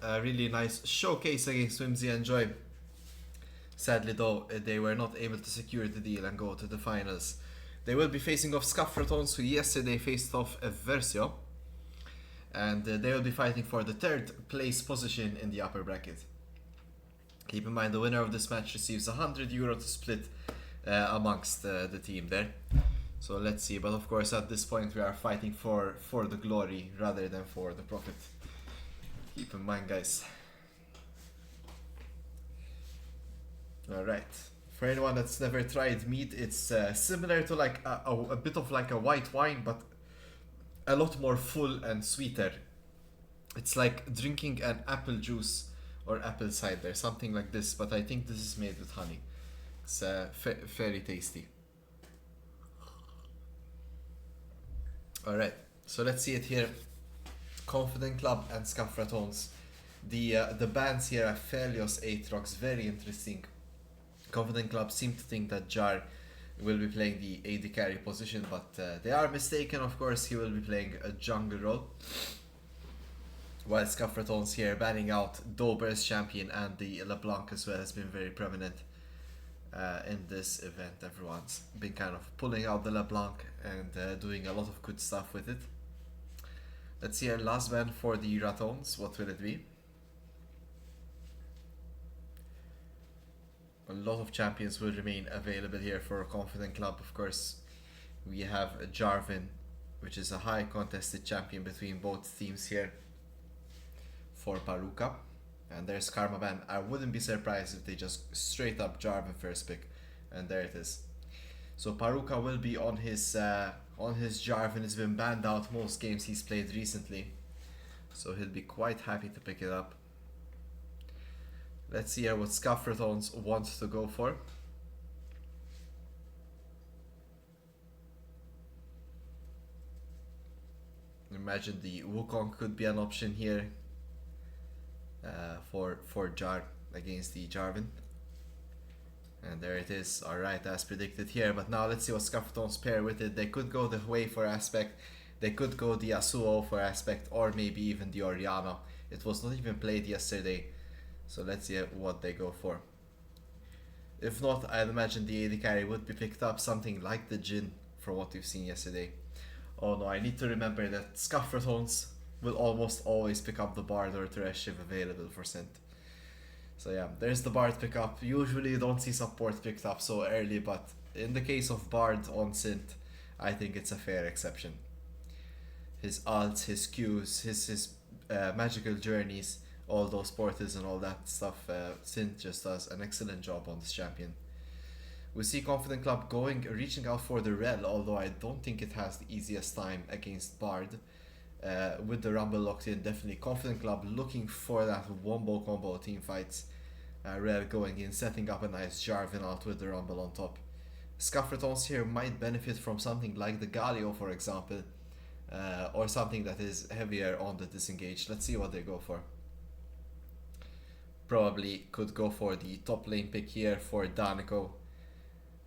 a really nice showcase against Whimsy and Joy. Sadly though, they were not able to secure the deal and go to the finals. They will be facing off Scuffed, Ratones, who yesterday faced off Versio. And they will be fighting for the third place position in the upper bracket. Keep in mind the winner of this match receives €100 to split amongst the team there. So let's see, but of course at this point we are fighting for the glory rather than for the profit. Keep in mind, guys. Alright, for anyone that's never tried mead, it's similar to like a bit of like a white wine, but a lot more full and sweeter. It's like drinking an apple juice or apple cider, something like this, but I think this is made with honey. It's very tasty. Alright, so let's see it here. Confident Club and Scuffed Ratones. The bands here are Felios, Aatrox, very interesting. Confident Club seem to think that Jar will be playing the AD carry position, but they are mistaken. Of course, he will be playing a jungle role. While Scuffed Ratones here banning out Dober's champion, and the LeBlanc as well has been very prominent in this event. Everyone's been kind of pulling out the LeBlanc and doing a lot of good stuff with it. Let's see our last ban for the Ratones. What will it be? A lot of champions will remain available here for a Confident Club. Of course, we have Jarvan, which is a high contested champion between both teams here for Paruka. And there's Karma ban. I wouldn't be surprised if they just straight up Jarvan first pick. And there it is. So Paruka will be on his Jarvan. He's been banned out most games he's played recently. So he'll be quite happy to pick it up. Let's see here what Scuffed Ratones wants to go for. Imagine the Wukong could be an option here for Jar against the Jarvan. And there it is. Alright, as predicted here. But now let's see what Scuffed Ratones pair with it. They could go the Hui for Aspect. They could go the Yasuo for Aspect, or maybe even the Orianna. It was not even played yesterday. So let's see what they go for. If not, I'd imagine the AD carry would be picked up, something like the Jhin from what we've seen yesterday. Oh no, I need to remember that Scuffed Ratones will almost always pick up the Bard or Thresh if available for Scent. So yeah, there's the Bard pickup. Usually you don't see support picked up so early, but in the case of Bard on Scent, I think it's a fair exception. His ults, his Qs, his magical journeys, all those portals and all that stuff, Synth just does an excellent job on this champion. We see Confident Club reaching out for the Rel, although I don't think it has the easiest time against Bard. With the Rumble locked in, definitely Confident Club looking for that wombo combo team fights. Rel going in, setting up a nice Jarvan out with the Rumble on top. Scuffed Ratones here might benefit from something like the Galio, for example, or something that is heavier on the disengage. Let's see what they go for. Probably could go for the top lane pick here for Danico.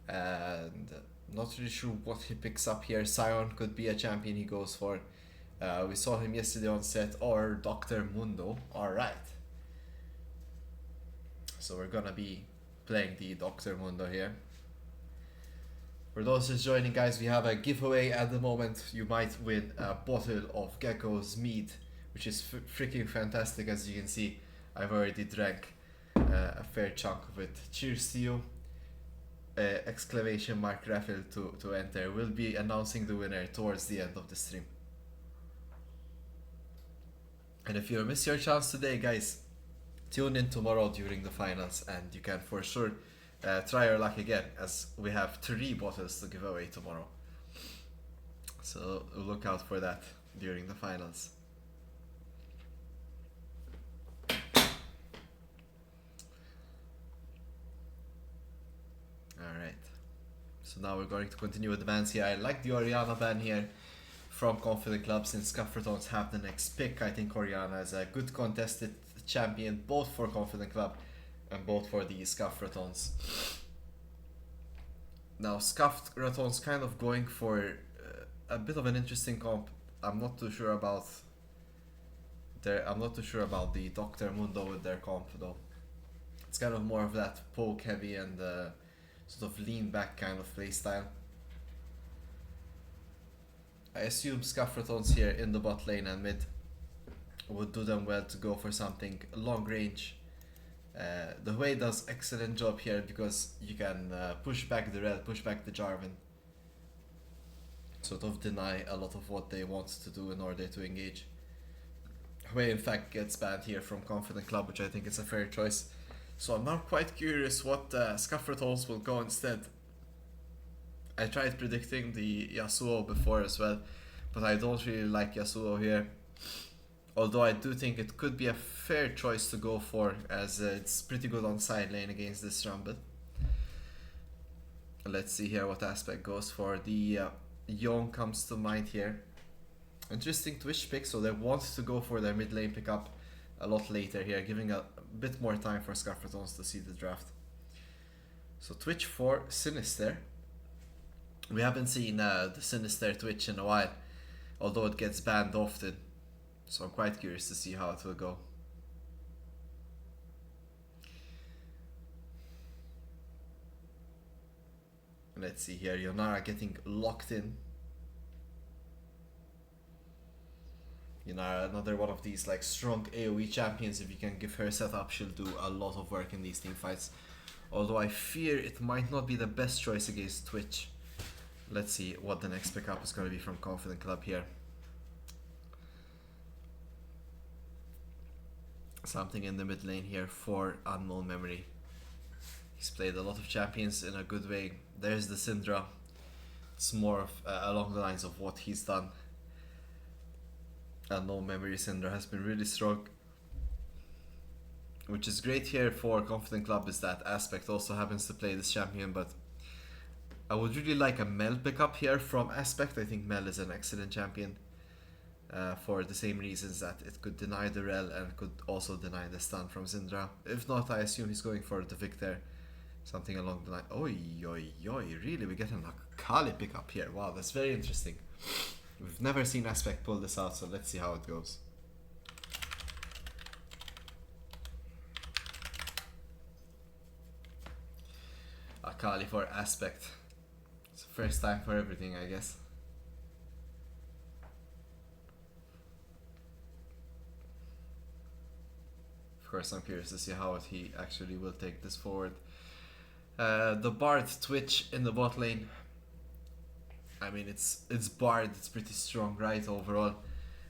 And not really sure what he picks up here. Sion could be a champion he goes for. We saw him yesterday on set, or Dr. Mundo. Alright. So we're gonna be playing the Dr. Mundo here. For those just joining, guys, we have a giveaway at the moment. You might win a bottle of Gecko's mead, which is freaking fantastic. As you can see, I've already drank a fair chunk of it. Cheers to you. Exclamation mark raffle to enter. We'll be announcing the winner towards the end of the stream. And if you miss your chance today, guys, tune in tomorrow during the finals and you can for sure try your luck again, as we have 3 bottles to give away tomorrow. So look out for that during the finals. Alright, so now we're going to continue with the bans here. I like the Orianna ban here from Confident Club, since Scuffed Ratones have the next pick. I think Orianna is a good contested champion both for Confident Club and both for the Scuffed Ratones. Now Scuffed Ratones kind of going for a bit of an interesting comp. I'm not too sure about I'm not too sure about the Dr. Mundo with their comp though. It's kind of more of that poke heavy and sort of lean back kind of playstyle. I assume Scuffed Ratones here in the bot lane and mid would do them well to go for something long range. The Hui does excellent job here because you can push back the Rel, push back the Jarvan, sort of deny a lot of what they want to do in order to engage. Hui in fact gets banned here from Confident Club, which I think is a fair choice. So I'm now quite curious what Scuffed Ratones will go instead. I tried predicting the Yasuo before as well, but I don't really like Yasuo here. Although I do think it could be a fair choice to go for, as it's pretty good on side lane against this Rumble. Let's see here what aspect goes for. The Yone comes to mind here. Interesting Twitch pick, so they want to go for their mid lane pickup a lot later here, giving a bit more time for Scuffed Ratones to see the draft. So Twitch for Sinister. We haven't seen the Sinister Twitch in a while, although it gets banned often. So I'm quite curious to see how it will go. Let's see here, Yonara getting locked in. Yonara, another one of these like strong AoE champions. If you can give her a setup, she'll do a lot of work in these team fights. Although I fear it might not be the best choice against Twitch. Let's see what the next pickup is going to be from Confident Club here. Something in the mid lane here for Unknown Memory. He's played a lot of champions in a good way. There's the Syndra. It's more of along the lines of what he's done. Unknown Memory Syndra has been really strong. Which is great here for Confident Club, is that Aspect also happens to play this champion, but I would really like a Mel pickup here from Aspect. I think Mel is an excellent champion for the same reasons that it could deny the Rel and could also deny the stun from Syndra. If not, I assume he's going for the Victor. Something along the line. Oi, oi, oi, really? We get an Akali pickup here. Wow, that's very interesting. We've never seen Aspect pull this out, so let's see how it goes. Akali for Aspect. It's the first time for everything, I guess. Of course, I'm curious to see how he actually will take this forward. The Bard Twitch in the bot lane. I mean, it's Bard, it's pretty strong, right, overall.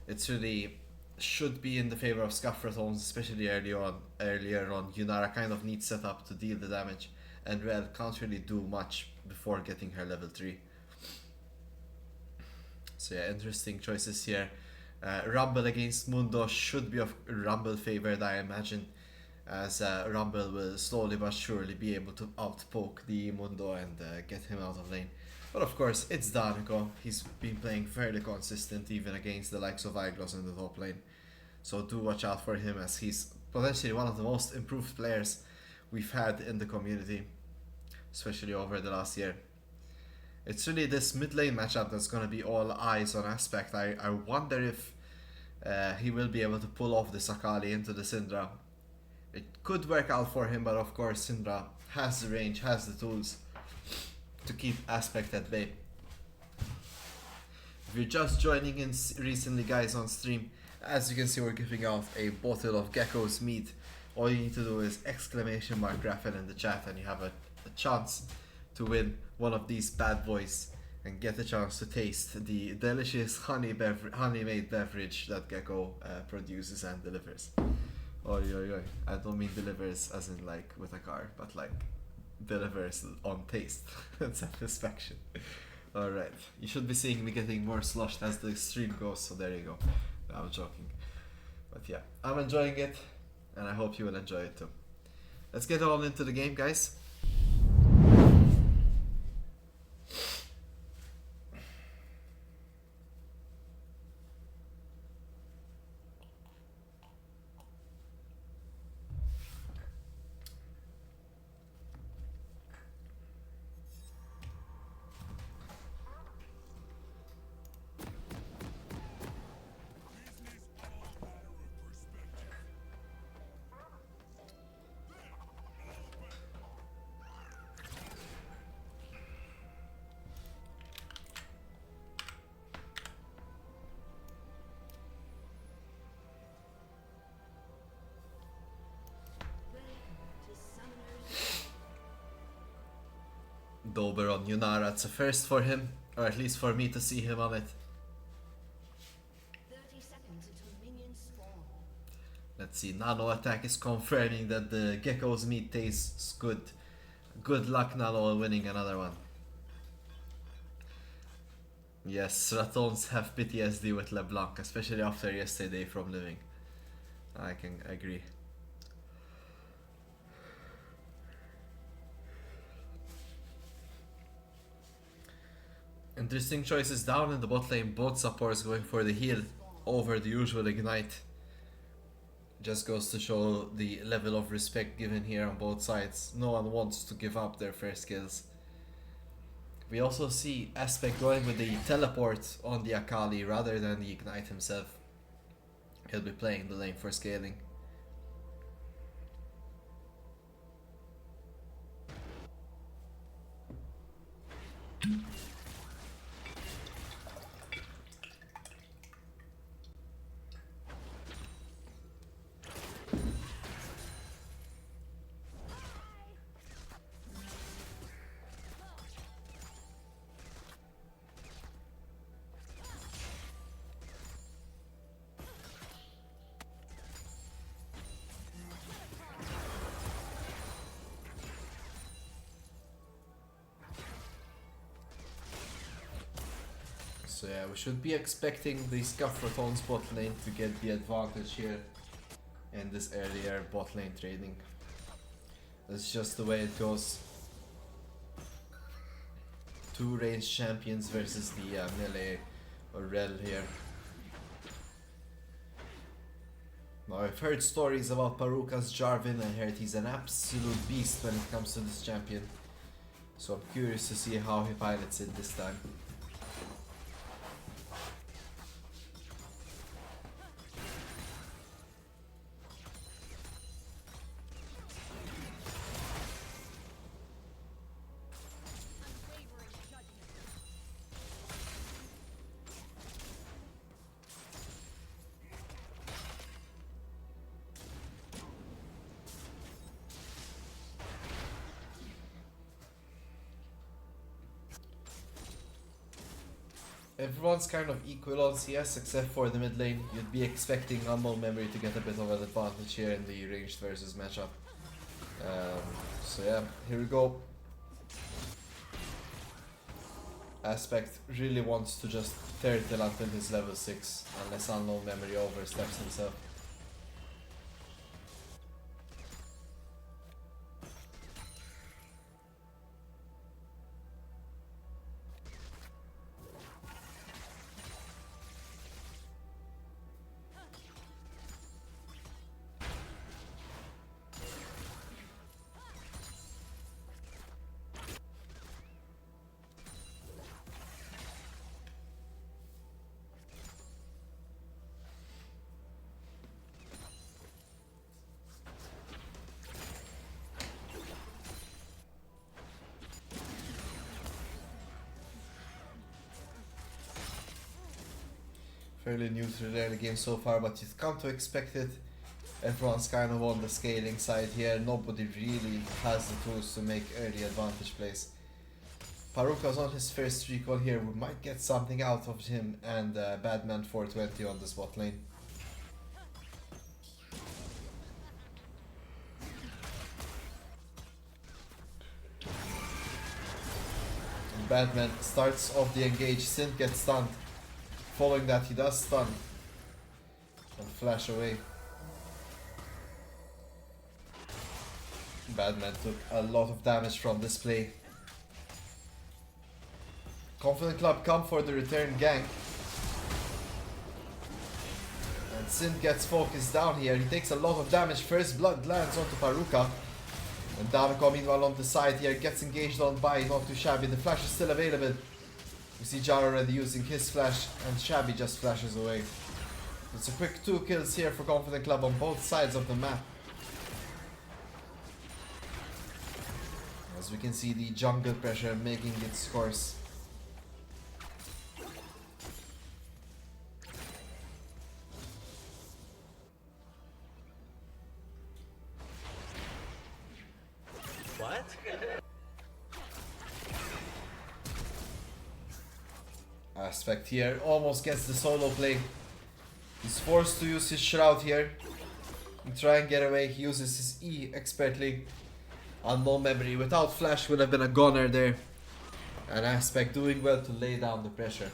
It's really should be in the favor of Scuffed Ratones, especially earlier on. Yunara kind of needs setup to deal the damage, and Rel can't really do much before getting her level 3. So yeah, interesting choices here. Rumble against Mundo should be of Rumble favored, I imagine, as Rumble will slowly but surely be able to outpoke the Mundo and get him out of lane. But of course, it's Danuko. He's been playing fairly consistent even against the likes of Iglos in the top lane. So do watch out for him, as he's potentially one of the most improved players we've had in the community, especially over the last year. It's really this mid lane matchup that's going to be all eyes on Aspect. I wonder if he will be able to pull off the Akali into the Syndra. It could work out for him, but of course Syndra has the range, has the tools to keep Aspect at bay. If you're just joining in recently, guys, on stream, as you can see, we're giving out a bottle of Gecko's meat. All you need to do is !Raphael in the chat and you have a chance to win one of these bad boys and get a chance to taste the delicious honey-made beverage that Gecko produces and delivers. Oi, oi, oi. I don't mean delivers as in like with a car, but like delivers on taste and satisfaction. Alright, you should be seeing me getting more sloshed as the stream goes, so there you go. I'm joking. But yeah, I'm enjoying it, and I hope you will enjoy it too. Let's get on into the game, guys. Dober on Yunara. It's a first for him, or at least for me to see him on it. 30 seconds until minions spawn. Let's see, Nano attack is confirming that the Gecko's meat tastes good. Good luck, Nano, winning another one. Yes, Ratones have PTSD with LeBlanc, especially after yesterday from Living. I can agree. Interesting choices down in the bot lane, both supports going for the heal over the usual ignite. Just goes to show the level of respect given here on both sides. No one wants to give up their first kills. We also see Aspect going with the teleport on the Akali rather than the ignite himself. He'll be playing the lane for scaling. So yeah, we should be expecting the Scuffed Ratones bot lane to get the advantage here in this earlier bot lane trading. That's just the way it goes. Two ranged champions versus the melee or rel here. Now I've heard stories about Paruka's Jarvan. I heard he's an absolute beast when it comes to this champion. So I'm curious to see how he pilots it this time. Everyone's kind of equal on CS except for the mid lane. You'd be expecting Unknown Memory to get a bit of an advantage here in the ranged versus matchup. So yeah, here we go. Aspect really wants to just turtle until his level 6, unless Unknown Memory oversteps himself. Fairly neutral early game so far, but you've come to expect it. Everyone's kind of on the scaling side here. Nobody really has the tools to make early advantage plays. Paruka's on his first recall here. We might get something out of him and Badman 420 on this bot lane. Badman starts off the engage. Synth gets stunned. Following that, he does stun and flash away. Badman took a lot of damage from this play. Confident Club come for the return gank. And Synth gets focused down here. He takes a lot of damage. First blood lands onto Paruka. And Danako meanwhile on the side here gets engaged on by not too shabby. The flash is still available. We see Jar already using his flash and Shabby just flashes away. It's a quick 2 kills here for Confident Club on both sides of the map. As we can see the jungle pressure making its course. What? Aspect here almost gets the solo play. He's forced to use his shroud here and try and get away. He uses his E expertly. Unknown memory without flash would have been a goner there. And Aspect doing well to lay down the pressure.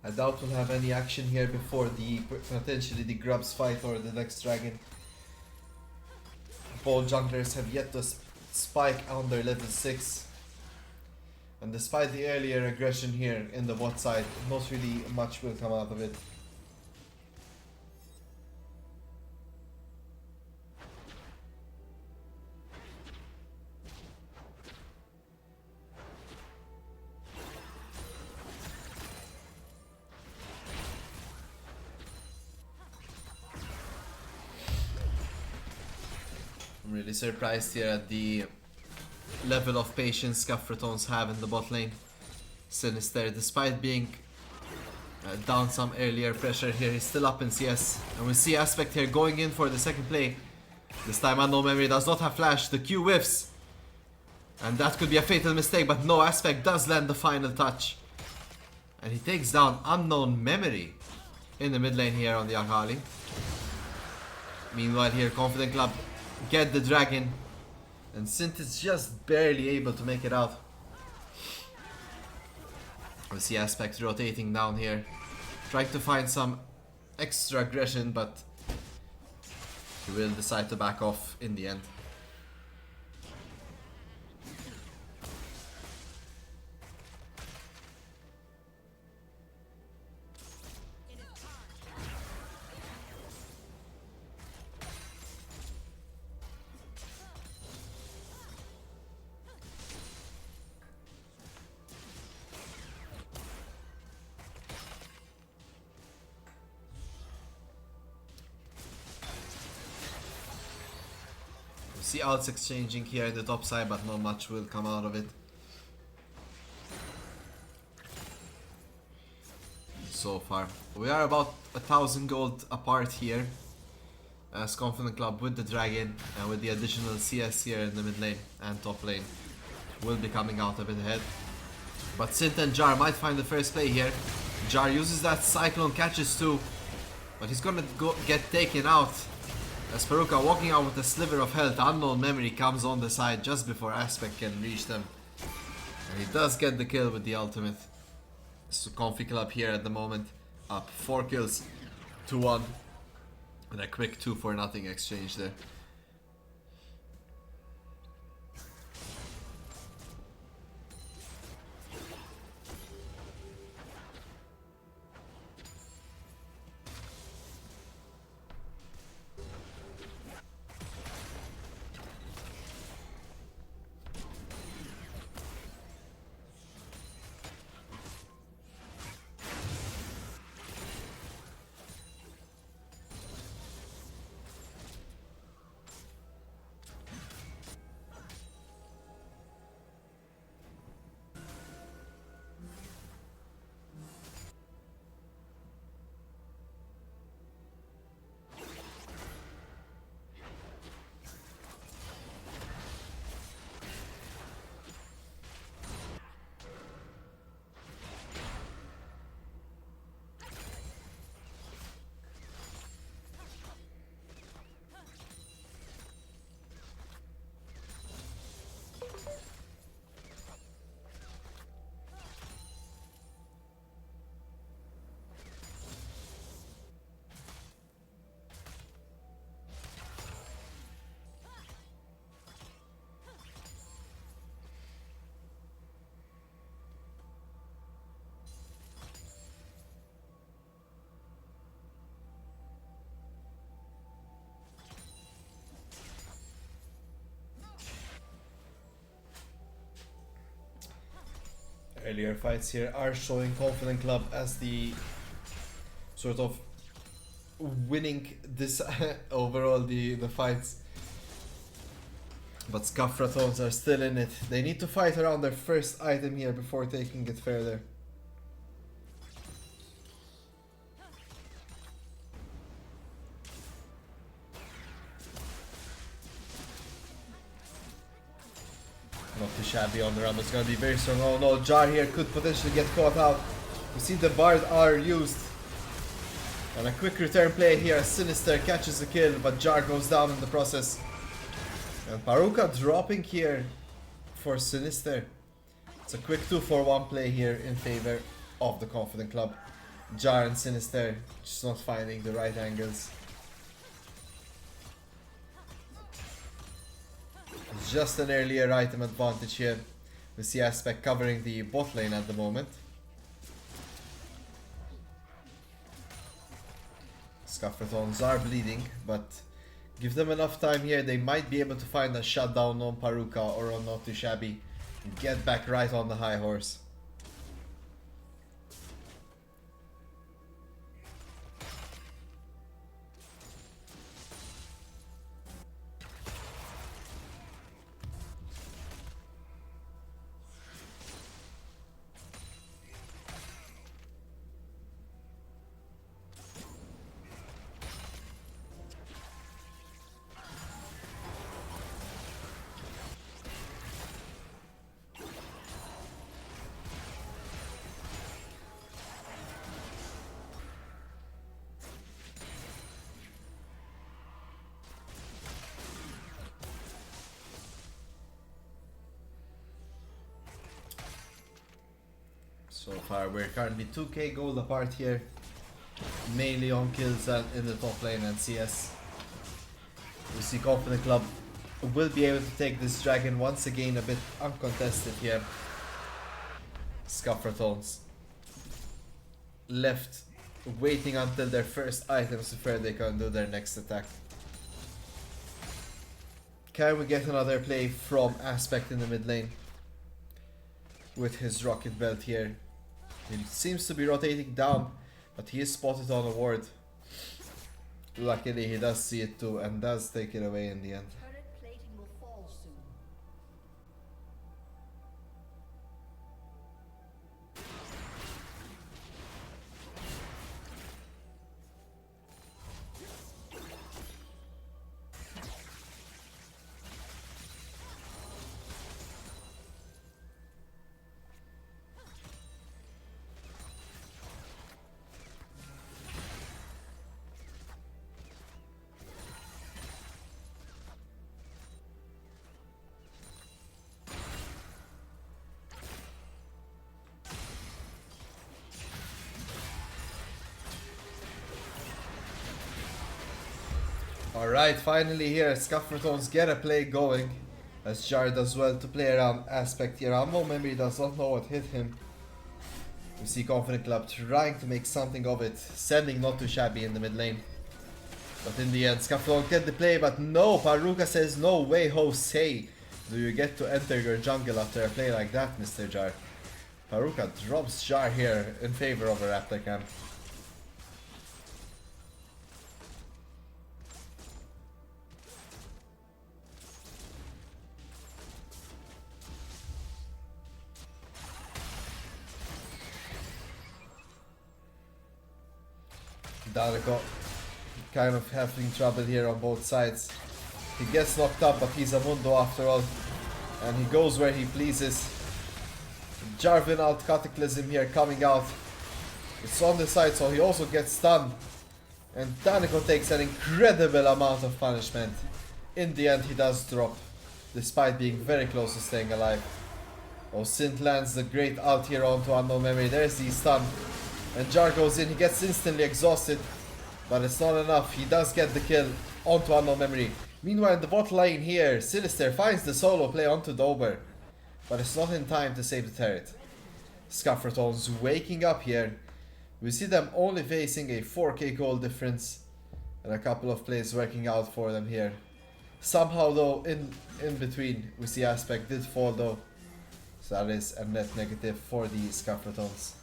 I doubt we'll have any action here before the potentially the Grubs fight or the next dragon. Both junglers have yet to spike on their level 6. And despite the earlier aggression here in the bot side, not really much will come out of it. I'm really surprised here at the level of patience Scuffed Ratones have in the bot lane. Sinister, despite being down some earlier pressure here, he's still up in CS. And we see Aspect here going in for the second play. This time Unknown Memory does not have flash, the Q whiffs. And that could be a fatal mistake, but no, Aspect does land the final touch. And he takes down Unknown Memory in the mid lane here on the Akali. Meanwhile here, Confident Club get the dragon. And Synth is just barely able to make it out. We see Aspect rotating down here, trying to find some extra aggression, but he will decide to back off in the end. See ults exchanging here in the top side, but not much will come out of it. So far. We are about 1,000 gold apart here. As Confident Club with the dragon and with the additional CS here in the mid lane and top lane will be coming out a bit ahead. But Synth and Jar might find the first play here. Jar uses that Cyclone, catches two, but he's gonna get taken out. As Peruka walking out with a sliver of health, Unknown Memory comes on the side just before Aspect can reach them. And he does get the kill with the ultimate. So Confi Club here at the moment, up 4 kills to 1. And a quick 2-for-0 exchange there. earlier fights here are showing Confident Club as the sort of winning this overall the fights. But Scuffed Ratones are still in it. They need to fight around their first item here before taking it further. Not too shabby on the run, it's gonna be very strong. Oh no, Jar here could potentially get caught out. You see the Bard are used. And a quick return play here, Sinister catches the kill, but Jar goes down in the process. And Paruka dropping here for Sinister. It's a quick 2-for-1 play here in favor of the Confident Club. Jar and Sinister just not finding the right angles. Just an earlier item advantage here. We see Aspect covering the bot lane at the moment. Scuffed Ratones are bleeding, but give them enough time here, they might be able to find a shutdown on Paruka or on Not Too Shabby and get back right on the high horse. So far we're currently 2k gold apart here, mainly on kills and in the top lane and CS. We see Confident Club will be able to take this dragon once again a bit uncontested here. Scuffed Ratones left waiting until their first items before they can do their next attack. Can we get another play from Aspect in the mid lane with his rocket belt here? He seems to be rotating down, but he is spotted on a ward. Luckily he does see it too and does take it away in the end. Turret plating will fall soon. Alright, finally here, Scuffed Ratones get a play going. As Jar does well to play around Aspect here. Ammo Memory does not know what hit him. We see Confident Club trying to make something of it, sending Not Too Shabby in the mid lane. But in the end, Scuffed Ratones get the play, but no, Paruka says no way, Jose. Do you get to enter your jungle after a play like that, Mr. Jar? Paruka drops Jar here in favor of a Raptor camp. Daliko kind of having trouble here on both sides. He gets knocked up, but he's a Mundo after all. And he goes where he pleases. Jarvan out Cataclysm here coming out. It's on the side, so he also gets stunned. And Daliko takes an incredible amount of punishment. In the end, he does drop, despite being very close to staying alive. Oh, Synth lands the great out here onto Unknown Memory. There's the stun. And Jar goes in, he gets instantly exhausted, but it's not enough. He does get the kill onto Unknown Memory. Meanwhile, in the bot lane here, Sinister finds the solo play onto Dober, but it's not in time to save the turret. Scuffed Ratones waking up here. We see them only facing a 4k gold difference, and a couple of plays working out for them here. Somehow though, in between, we see Aspect did fall though, So that is a net negative for the Scuffed Ratones.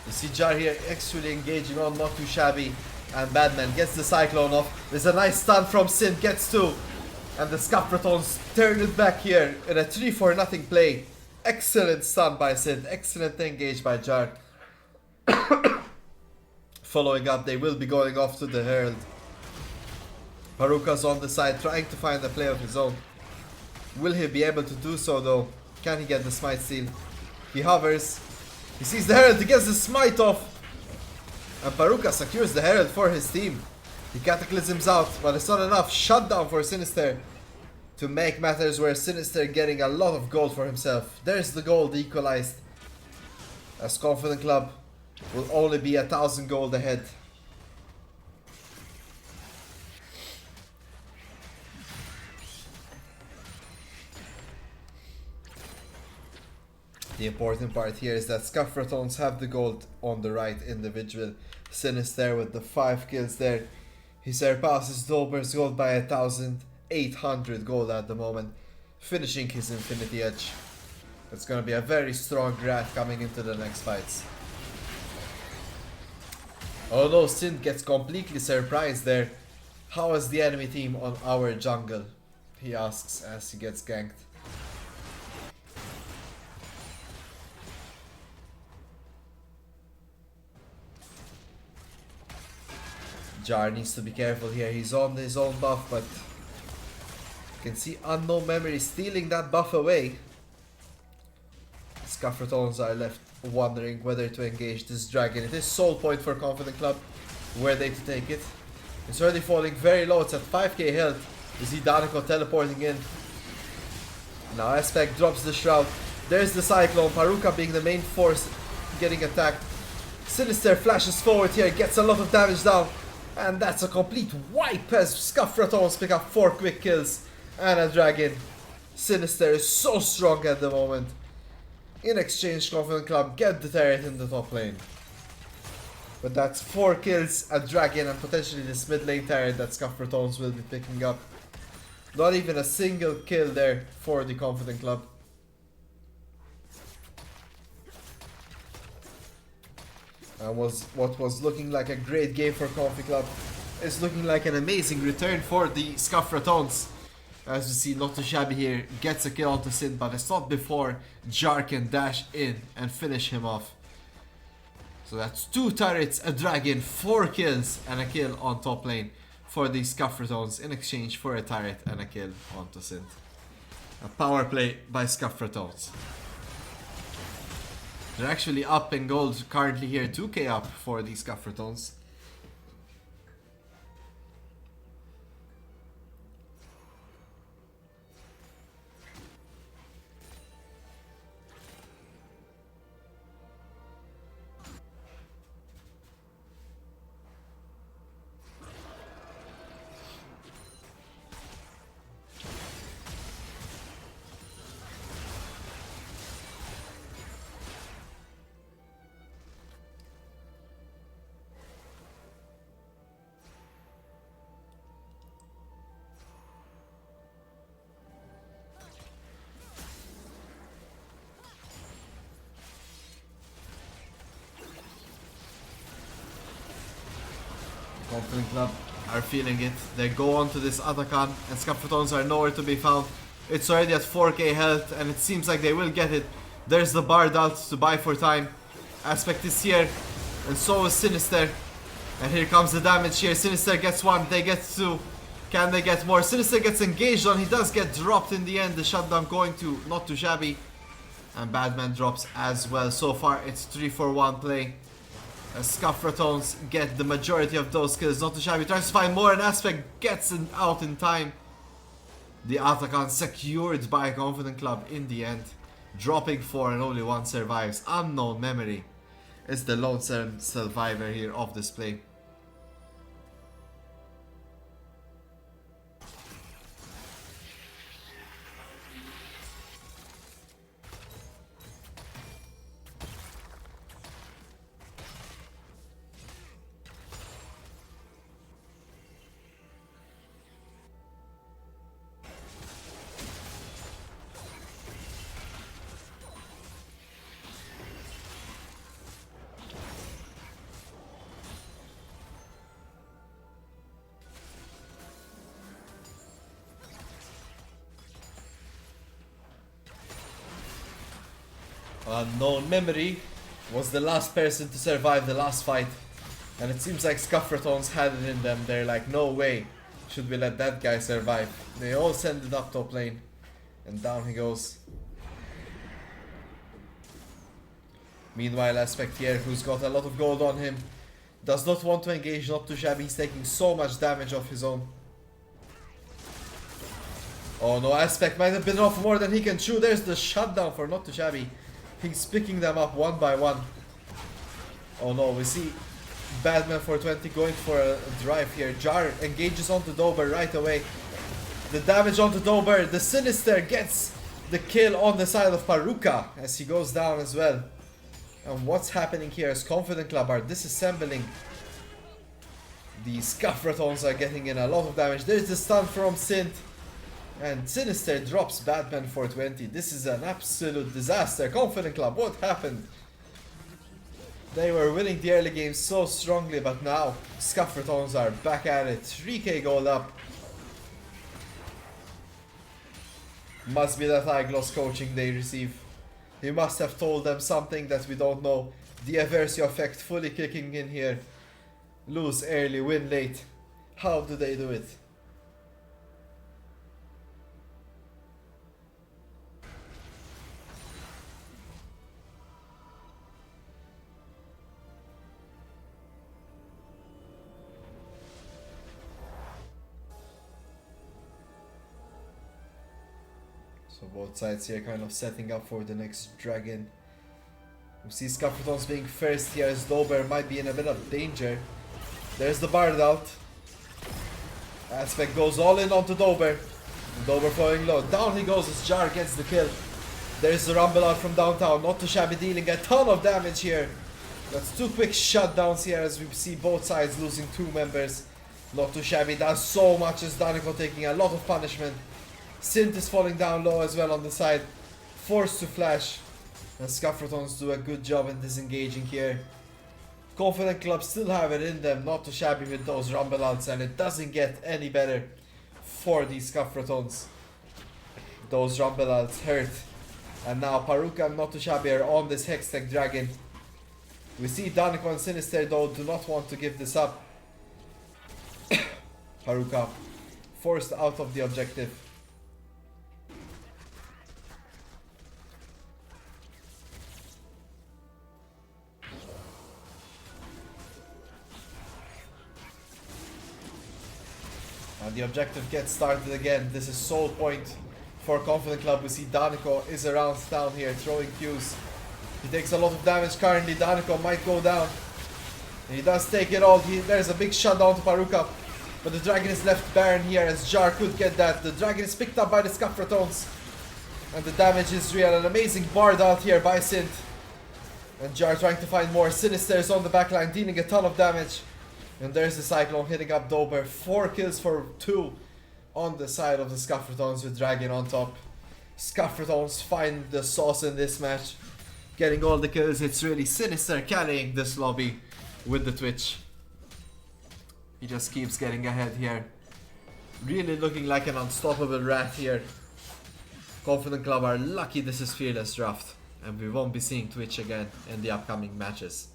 You see Jar here actually engaging on Not Too Shabby, and Badman gets the Cyclone off. There's a nice stun from Sin, gets 2. And the Scuffed Ratones turn it back here in a 3-4-0 play. Excellent stun by Sin, excellent engage by Jar. Following up, they will be going off to the Herald. Haruka's on the side trying to find a play of his own. Will he be able to do so though? Can he get the smite steal? He hovers. He sees the Herald, he gets the smite off. And Haruka secures the Herald for his team. He cataclysms out, but it's not enough. Shutdown for Sinister to make matters where Sinister getting a lot of gold for himself. There's the gold equalized. As Confident Club will only be 1,000 gold ahead. The important part here is that Scuffed Ratones have the gold on the right individual. Sinister with the 5 kills there. He surpasses Dolber's gold by 1,800 gold at the moment, finishing his Infinity Edge. It's gonna be a very strong Rat coming into the next fights. Oh no, Sin gets completely surprised there. How is the enemy team on our jungle? He asks as he gets ganked. Jar needs to be careful here. He's on his own buff, but you can see Unknown Memory stealing that buff away. Scuffed Ratones are left wondering whether to engage this dragon. It is soul point for Confident Club. Were they to take it? It's already falling very low. It's at 5k health. You see Daniko teleporting in. Now Aspect drops the Shroud. There's the Cyclone. Haruka being the main force getting attacked. Sinister flashes forward here. Gets a lot of damage down. And that's a complete wipe as Scuffed Ratones pick up 4 quick kills and a dragon. Sinister is so strong at the moment. In exchange, Confident Club get the turret in the top lane. But that's 4 kills, a dragon, and potentially this mid lane turret that Scuffed Ratones will be picking up. Not even a single kill there for the Confident Club. And what was looking like a great game for Coffee Club is looking like an amazing return for the Scuffed Ratones. As you see, Not Too Shabby here gets a kill onto Sin, but it's not before Jar can dash in and finish him off. So that's 2 turrets, a dragon, 4 kills, and a kill on top lane for the Scuffed Ratones in exchange for a turret and a kill onto Sin. A power play by Scuffed Ratones. They're actually up in gold currently here, 2k up for the Scuffed Ratones. Confident Club are feeling it. They go on to this Atakan and Scuffed Ratones are nowhere to be found. It's already at 4k health and it seems like they will get it. There's the Bard ult to buy for time. Aspect is here and so is Sinister. And here comes the damage here. Sinister gets 1, they get 2. Can they get more? Sinister gets engaged on. He does get dropped in the end. The shutdown going to Not Too Shabby. And Badman drops as well. So far it's 3-4-1 play. As Scuffed Ratones get the majority of those kills. Not too shabby. Tries to find more, and Aspect gets it out in time. The Atakan secured by Confident Club in the end. Dropping 4 and only 1 survives. Unknown Memory is the lone survivor here of this play. Unknown Memory was the last person to survive the last fight. And it seems like Scuffed Ratones had it in them. They're like, no way should we let that guy survive. They all send it up top lane. And down he goes. Meanwhile, Aspect here, who's got a lot of gold on him, does not want to engage, not too shabby. He's taking so much damage of his own. Oh no, Aspect might have been off more than he can chew. There's the shutdown for not too shabby. He's picking them up one by one. Oh no, we see Badman 420 going for a drive here. Jar engages onto Dober right away. The damage onto Dober. The Sinister gets the kill on the side of Paruka as he goes down as well. And what's happening here is Confident Club are disassembling. The Scuffed Ratones are getting in a lot of damage. There's the stun from Synth. And Sinister drops Batman 420. This is an absolute disaster. Confident Club, what happened? They were winning the early game so strongly, but now Scuffed Ratones are back at it. 3k gold up. Must be that eyeglass coaching they receive. He must have told them something that we don't know. The Aversio effect fully kicking in here. Lose early, win late. How do they do it? So both sides here kind of setting up for the next dragon. We see Scuffed Ratones being first here as Dober might be in a bit of danger. There's the Bard out. Aspect goes all in onto Dober. Dober falling low. Down he goes as Jar gets the kill. There's the Rumble out from downtown. Not too shabby, dealing a ton of damage here. That's 2 quick shutdowns here as we see both sides losing 2 members. Not too shabby does so much as Daniko taking a lot of punishment. Synth is falling down low as well on the side. Forced to flash. And Scuffed Ratones do a good job in disengaging here. Confident Club still have it in them, not too shabby with those Rumble outs, and it doesn't get any better for these Scuffed Ratones. Those Rumble outs hurt. And now Paruka and not too shabby are on this Hextech Dragon. We see Daniko and Sinister though do not want to give this up. Paruka forced out of the objective. And the objective gets started again. This is sole point for Confident Club. We see Daniko is around town here throwing Qs. He takes a lot of damage currently. Daniko might go down. And he does take it all. There's a big shutdown to Paruka. But the dragon is left barren here as Jar could get that. The dragon is picked up by the Scuffed Ratones. And the damage is real. An amazing Bard out here by Synth. And Jar trying to find more. Sinister is on the backline dealing a ton of damage. And there's the Cyclone hitting up Dober. 4 kills for 2 on the side of the Scuffed Ratones with Dragon on top. Scuffed Ratones find the sauce in this match. Getting all the kills. It's really Sinister carrying this lobby with the Twitch. He just keeps getting ahead here. Really looking like an unstoppable rat here. Confident Club are lucky this is Fearless Draft. And we won't be seeing Twitch again in the upcoming matches.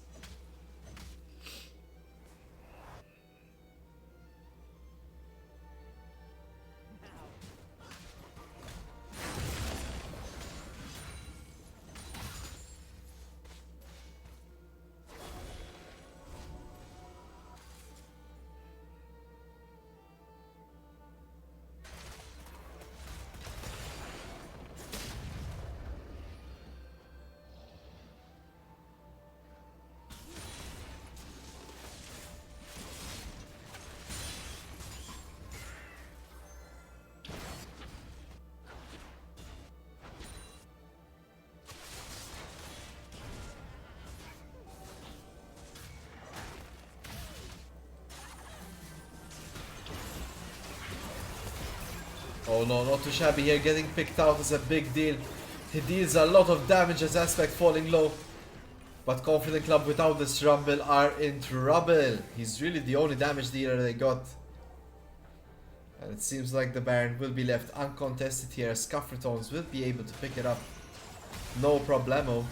Oh no, not too shabby here. Getting picked out is a big deal. He deals a lot of damage as Aspect falling low. But Confident Club without this Rumble are in trouble. He's really the only damage dealer they got. And it seems like the Baron will be left uncontested here. Scuffed Ratones will be able to pick it up. No problemo.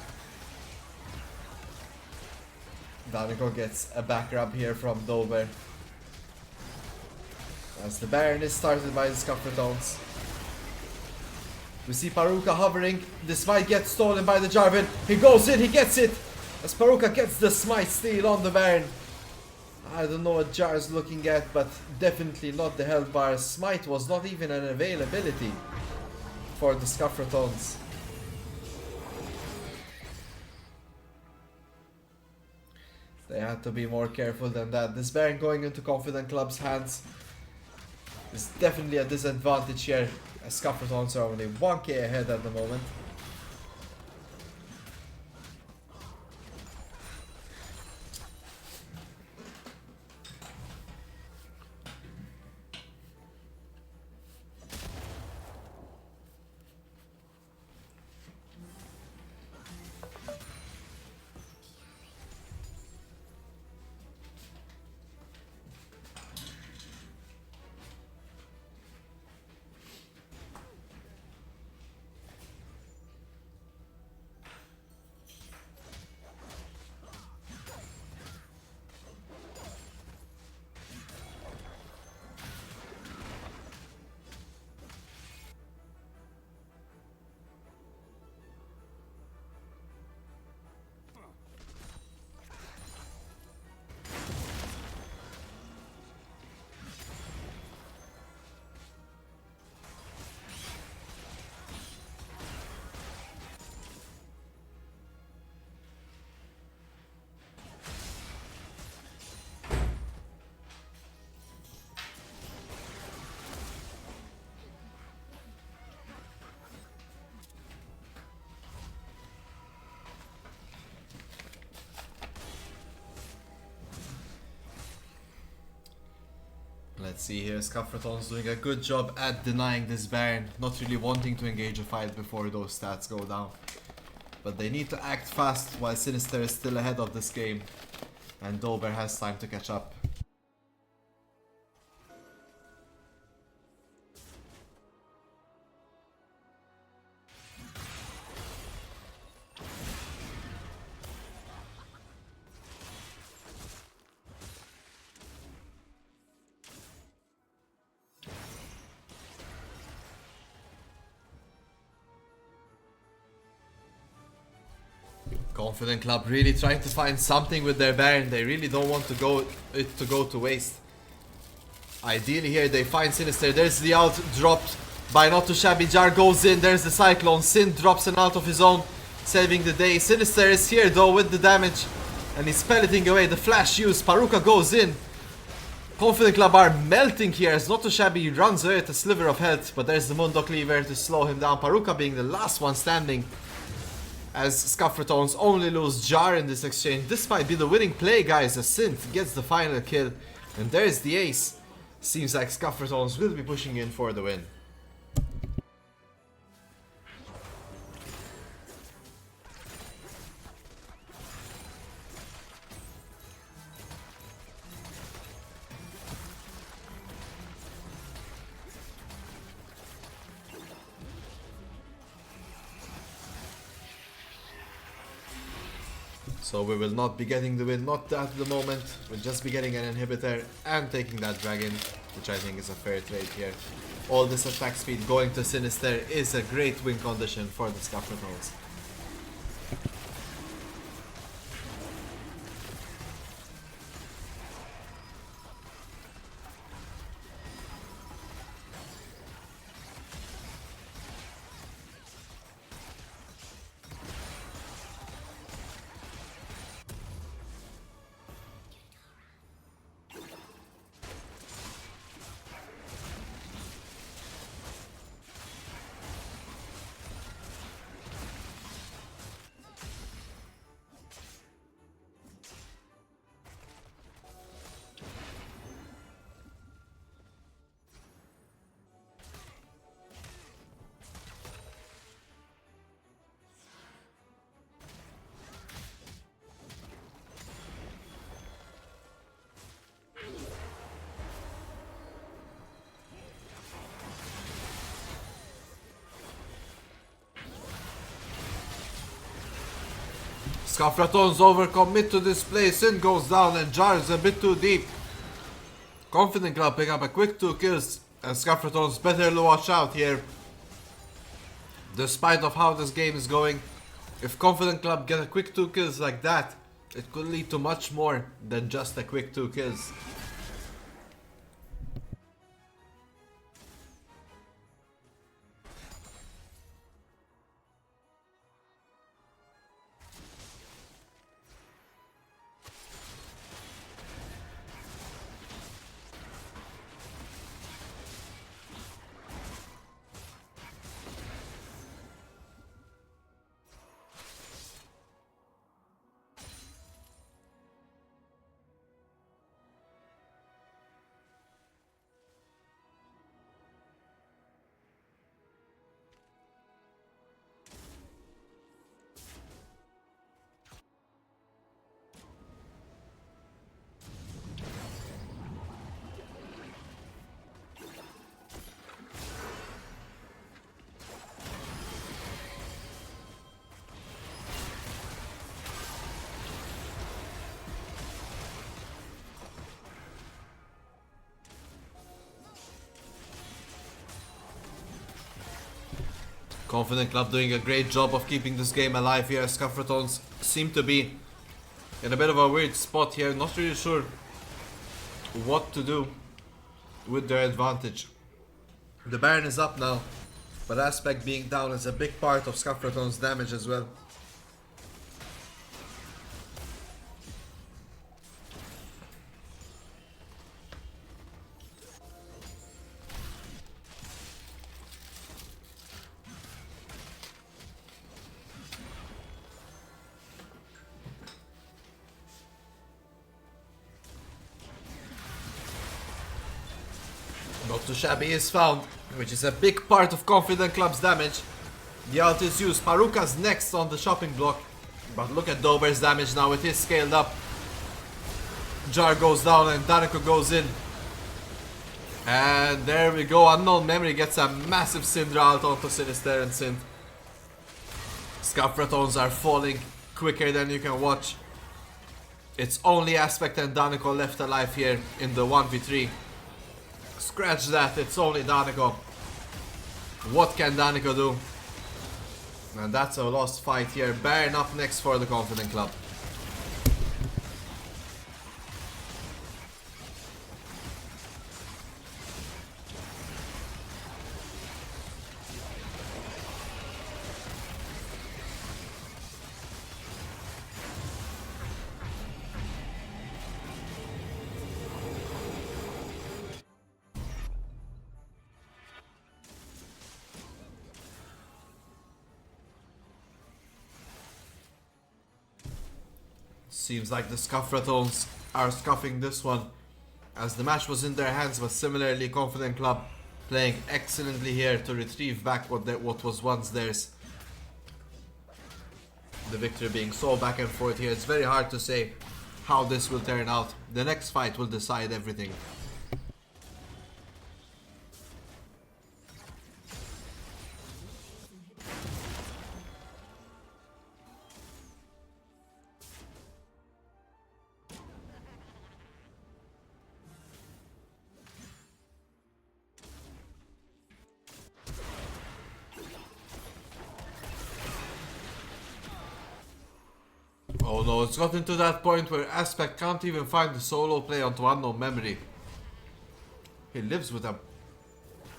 Danico gets a back rub here from Dober. As the Baron is started by the Scuffed Ratones. We see Paruka hovering. This might get stolen by the Jarvan. He goes in, he gets it. As Paruka gets the smite steal on the Baron. I don't know what Jar is looking at, but definitely not the health bar. Smite was not even an availability for the Scuffed Ratones. They had to be more careful than that. This Baron going into Confident Club's hands is definitely a disadvantage here. As Scuffed Ratones are only 1k ahead at the moment. Let's see here, Scuffed Ratones doing a good job at denying this Baron, not really wanting to engage a fight before those stats go down. But they need to act fast while Sinister is still ahead of this game, and Dober has time to catch up. Confident Club really trying to find something with their Baron. They really don't want to go to waste. Ideally here they find Sinister. There's the ult dropped by not too shabby. Jar goes in. There's the Cyclone. Sin drops an ult of his own, saving the day. Sinister is here though with the damage, and he's pelleting away. The flash used. Paruka goes in. Confident Club are melting here as not too shabby runs away with a sliver of health, but there's the Mundo Cleaver to slow him down. Paruka being the last one standing. As Scuffed Ratones only lose Jar in this exchange. This might be the winning play, guys, as Synth gets the final kill. And there's the ace. Seems like Scuffed Ratones will be pushing in for the win. So we will not be getting the win, not at the moment. We'll just be getting an inhibitor and taking that dragon, which I think is a fair trade here. All this attack speed going to Sinister is a great win condition for the Scuffed Ratones. Scuffed Ratones overcommit to this play. Sin goes down and Jar is a bit too deep. Confident Club pick up a quick 2 kills. And Scuffed Ratones better watch out here. Despite of how this game is going, if Confident Club get a quick 2 kills like that, it could lead to much more than just a quick 2 kills. Confident Club doing a great job of keeping this game alive here. Scuffed Ratones seem to be in a bit of a weird spot here. Not really sure what to do with their advantage. The Baron is up now, but Aspect being down is a big part of Scuffed Ratones' damage as well. Not too shabby is found, which is a big part of Confident Club's damage. The ult is used. Paruka's next on the shopping block. But look at Dober's damage now, it is scaled up. Jar goes down and Daniko goes in. And there we go, Unknown Memory gets a massive Syndra ult onto Sinister and Synth. Scuffed Ratones are falling quicker than you can watch. It's only Aspect and Daniko left alive here in the 1v3. Scratch that, it's only Daniko. What can Daniko do? And that's a lost fight here. Baron up next for the Confident Club. Seems like the Scuffed Ratones are scuffing this one, as the match was in their hands, but similarly Confident Club playing excellently here to retrieve back what was once theirs. The victory being so back and forth here, it's very hard to say how this will turn out. The next fight will decide everything. Oh no, it's gotten to that point where Aspect can't even find the solo play onto Unknown Memory. He lives with a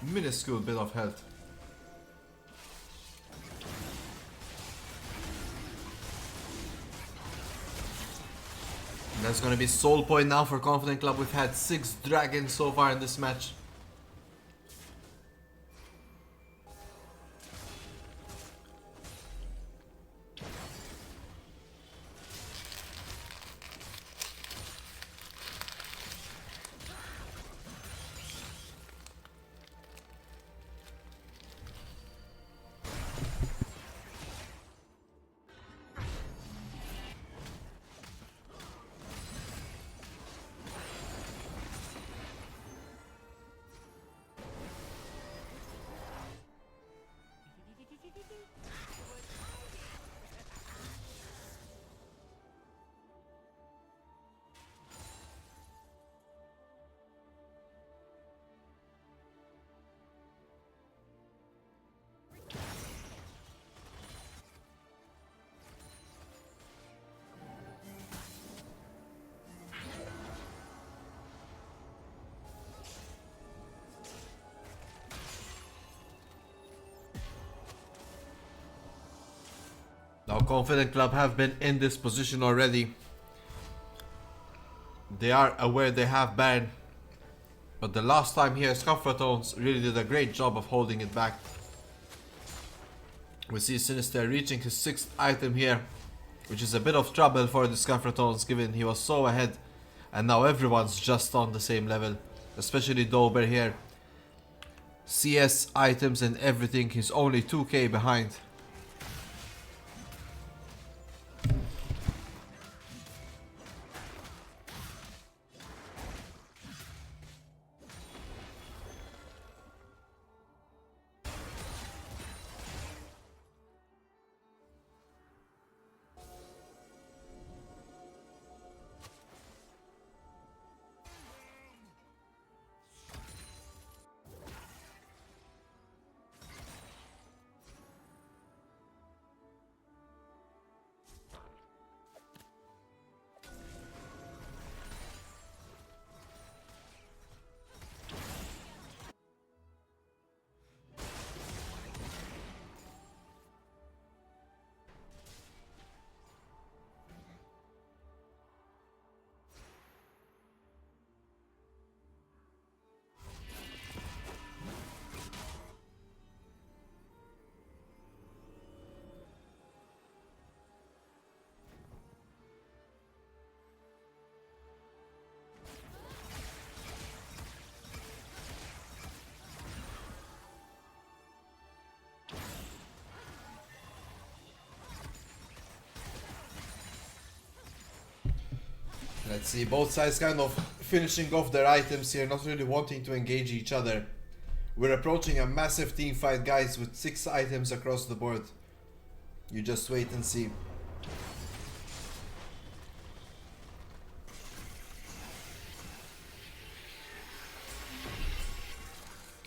minuscule bit of health. And that's gonna be soul point now for Confident Club. We've had 6 dragons so far in this match. Now Confident Club have been in this position already. They are aware they have Baron. But the last time here, Scuffed Ratones really did a great job of holding it back. We see Sinister reaching his 6th item here, which is a bit of trouble for the Scuffed Ratones given he was so ahead. And now everyone's just on the same level, especially Dober here. CS items and everything, he's only 2k behind. Let's see, both sides kind of finishing off their items here, not really wanting to engage each other. We're approaching a massive team fight, guys, with 6 items across the board. You just wait and see.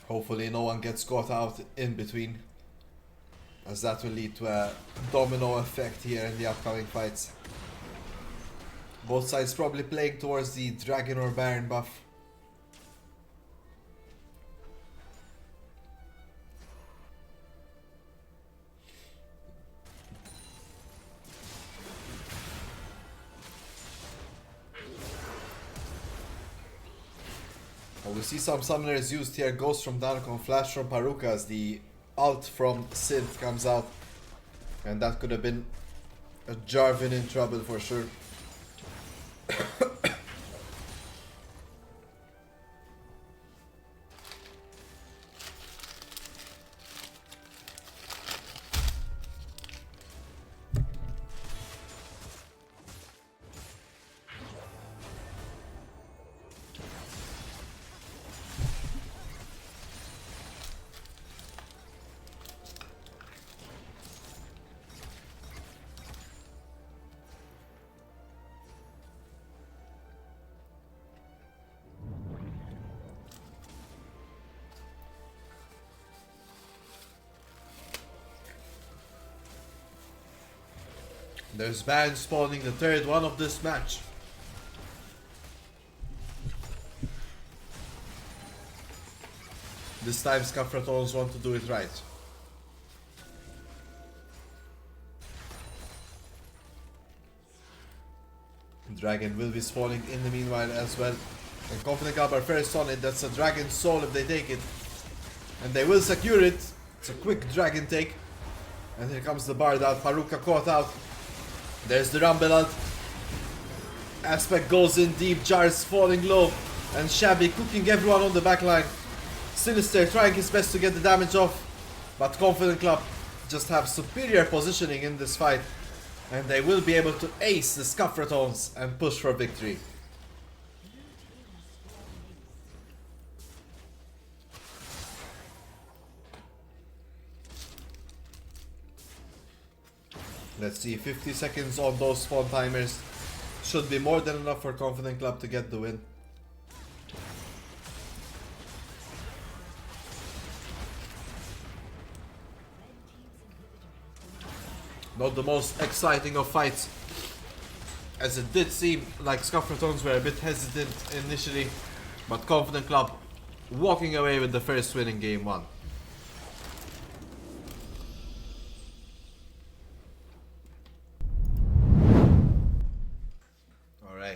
Hopefully no one gets caught out in between, as that will lead to a domino effect here in the upcoming fights. Both sides probably playing towards the Dragon or Baron buff. Oh, we see some summoners used here. Ghost from Dankon, Flash from Paruka as the ult from Synth comes out. And that could have been a Jarvan in trouble for sure. There's Baron spawning the 3rd one of this match. This time Scuffed Ratones want to do it right. Dragon will be spawning in the meanwhile as well. And Confident Club are first on it. That's a Dragon Soul if they take it. And they will secure it. It's a quick Dragon take. And here comes the Bard out. Paruka caught out. There's the Rumble ult. Aspect goes in deep, Jars falling low, and Shabby cooking everyone on the backline. Sinister trying his best to get the damage off, but Confident Club just have superior positioning in this fight, and they will be able to ace the Scuffed Ratones and push for victory. Let's see, 50 seconds on those spawn timers. Should be more than enough for Confident Club to get the win. Not the most exciting of fights, as it did seem like Scuffed Ratones were a bit hesitant initially, but Confident Club walking away with the first win in game 1.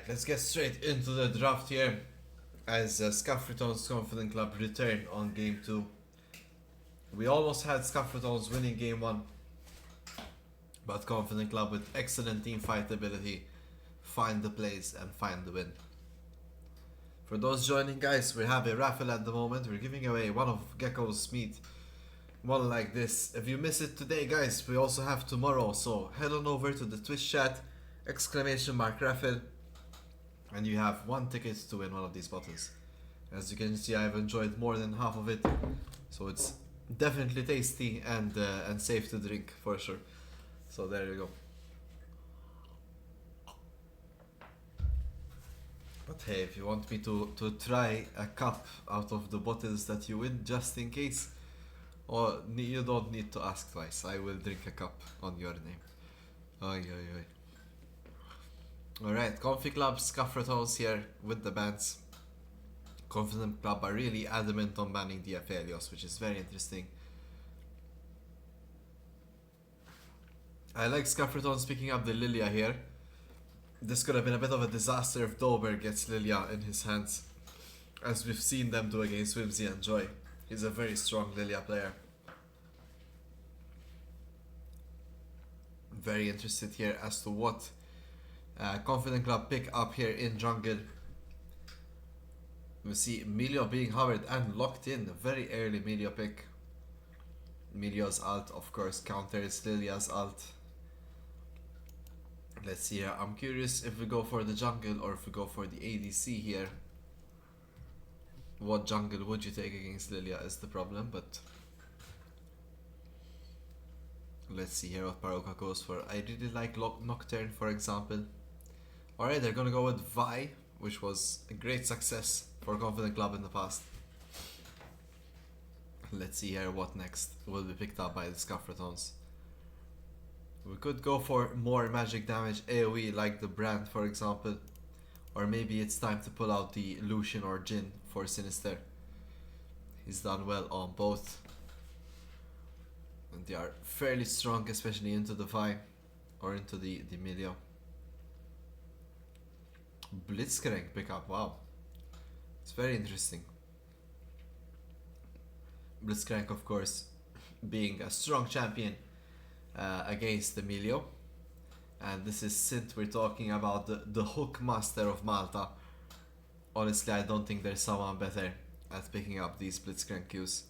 let's get straight into the draft here as Scuffed Ratones Confident Club return on game 2. We almost had Scuffed Ratones winning game 1, but Confident Club with excellent team fight ability find the plays and find the win. For those joining, guys, we have a raffle at the moment. We're giving away one of Gecko's meat, one like this. If you miss it today, guys, we also have tomorrow, so head on over to the Twitch chat, !raffle, and you have 1 ticket to win one of these bottles. As you can see, I've enjoyed more than half of it, so it's definitely tasty and safe to drink for sure. So there you go. But hey, if you want me to try a cup out of the bottles that you win, just in case, or you don't need to ask twice. I will drink a cup on your name. Oy, oy, oy. Alright, Confi Club, Scuffed Ratones here with the bans. Confident Club are really adamant on banning the Aphelios, which is very interesting. I like Scuffed Ratones picking up the Lilia here. This could have been a bit of a disaster if Dober gets Lilia in his hands, as we've seen them do against Whimsy and Joy. He's a very strong Lilia player. Very interested here as to what Confident Club pick up here in jungle. We see Emilio being hovered and locked in. A very early Emilio pick. Emilio's ult, of course, counters Lilia's ult. Let's see here. I'm curious if we go for the jungle or if we go for the ADC here. What jungle would you take against Lilia is the problem, but let's see here what Paroka goes for. I really like Nocturne, for example. Alright, they're gonna go with Vi, which was a great success for Confident Club in the past. Let's see here what next will be picked up by the Scuffed Ratones. We could go for more magic damage AoE like the Brand, for example. Or maybe it's time to pull out the Lucian or Jhin for Sinister. He's done well on both. And they are fairly strong, especially into the Vi or into the Milio. Blitzcrank pickup, wow. It's very interesting. Blitzcrank, of course, being a strong champion against Emilio. And this is Sint, we're talking about the hook master of Malta. Honestly, I don't think there's someone better at picking up these Blitzcrank Qs.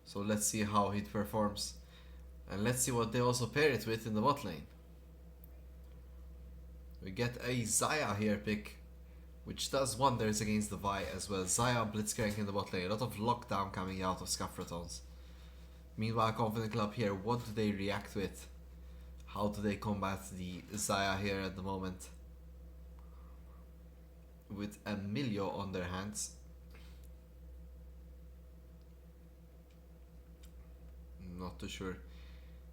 So let's see how he performs. And let's see what they also pair it with in the bot lane. We get a Xayah here pick, which does wonders against the Vi as well. Xayah, Blitzcrank in the bot lane. A lot of lockdown coming out of Scuffed Ratones. Meanwhile, Confident Club here, what do they react with? How do they combat the Xayah here at the moment? With Emilio on their hands. Not too sure.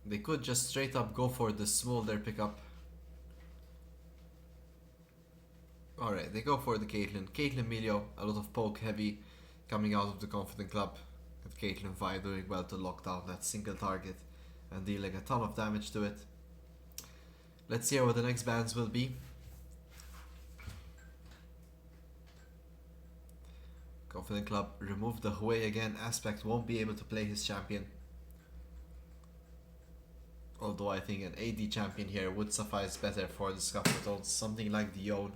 They could just straight up go for the Smolder pickup. Alright, they go for the Caitlyn. Caitlyn Emilio, a lot of poke heavy coming out of the Confident Club. With Caitlyn Vi doing well to lock down that single target and dealing a ton of damage to it. Let's see what the next bans will be. Confident Club remove the Hwei again. Aspect won't be able to play his champion. Although I think an AD champion here would suffice better for the Scuffed Ratones. Something like the Yone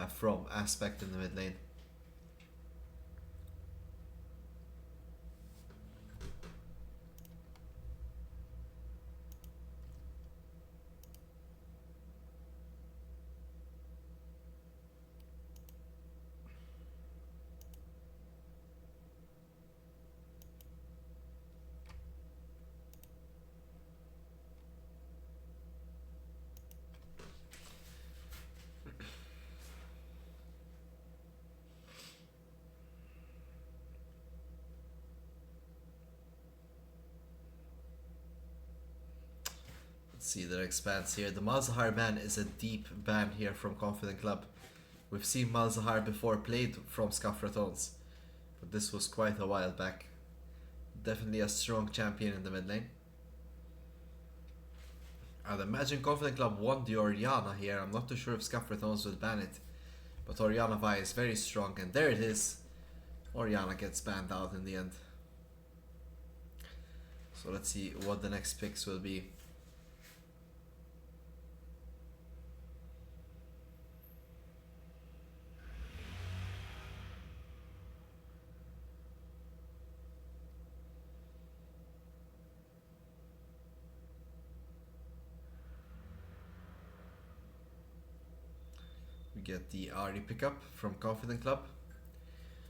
from Aspect in the mid lane. See the next bans here. The Malzahar ban is a deep ban here from Confident Club. We've seen Malzahar before played from Scuffed Ratones, but this was quite a while back. Definitely a strong champion in the mid lane. I'd imagine Confident Club won the Orianna here. I'm not too sure if Scuffed Ratones will ban it. But Oriana Vi is very strong, and there it is. Oriana gets banned out in the end. So let's see what the next picks will be. We get the Ari pickup from Confident Club.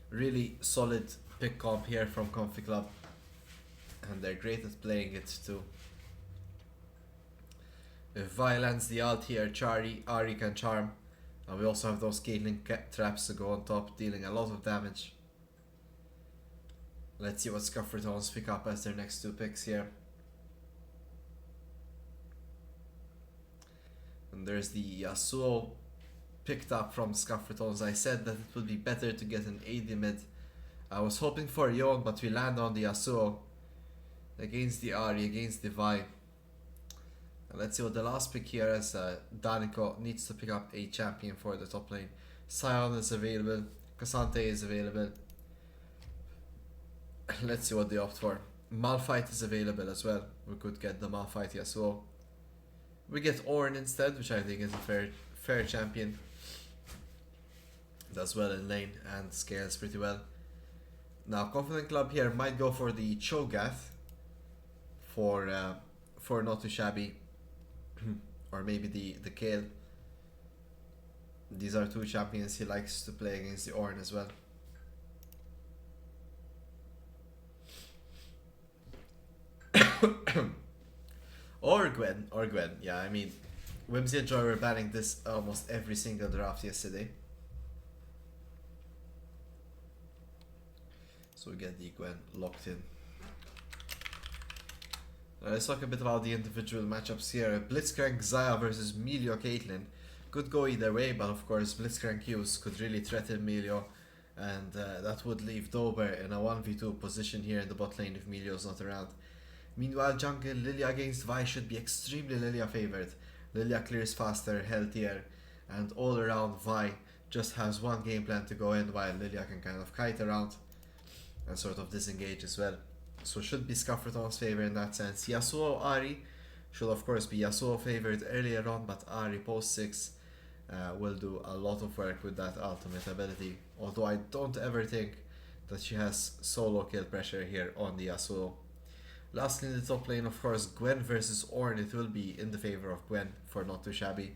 Really solid pick comp here from Confi Club. And they're great at playing it too. If Vi lands the ult here, Ari can charm. And we also have those Caitlyn traps to go on top, dealing a lot of damage. Let's see what Scuffed Ratones pick up as their next two picks here. And there's the Yasuo picked up from Scuffed Ratones. I said that it would be better to get an AD mid. I was hoping for Yon, but we land on the Yasuo against the Ari, against the Vi. And let's see what the last pick here is. Daniko needs to pick up a champion for the top lane. Sion is available. Cassante is available. Let's see what they opt for. Malphite is available as well. We could get the Malphite Yasuo. We get Ornn instead, which I think is a fair champion. Does well in lane and scales pretty well. Now Confident Club here might go for the Cho'Gath for Not Too Shabby. Or maybe the Kale. These are two champions he likes to play against the Ornn as well. or Gwen. Yeah, I mean, Whimsy and Joy were banning this almost every single draft yesterday. So we get the Gwen locked in. Let's talk a bit about the individual matchups here. Blitzcrank Xayah versus Melio Caitlyn. Could go either way, but of course Blitzcrank Hughes could really threaten Melio. And that would leave Dober in a 1v2 position here in the bot lane if Melio's not around. Meanwhile, jungle Lilia against Vi should be extremely Lilia favored. Lilia clears faster, healthier, and all around Vi just has one game plan to go in, while Lilia can kind of kite around and sort of disengage as well. So should be Scuffed Ratones' favor in that sense. Yasuo Ari should of course be Yasuo favored earlier on, but Ari post 6 will do a lot of work with that ultimate ability. Although I don't ever think that she has solo kill pressure here on the Yasuo. Lastly in the top lane, of course, Gwen versus Ornn. It will be in the favor of Gwen for Not Too Shabby.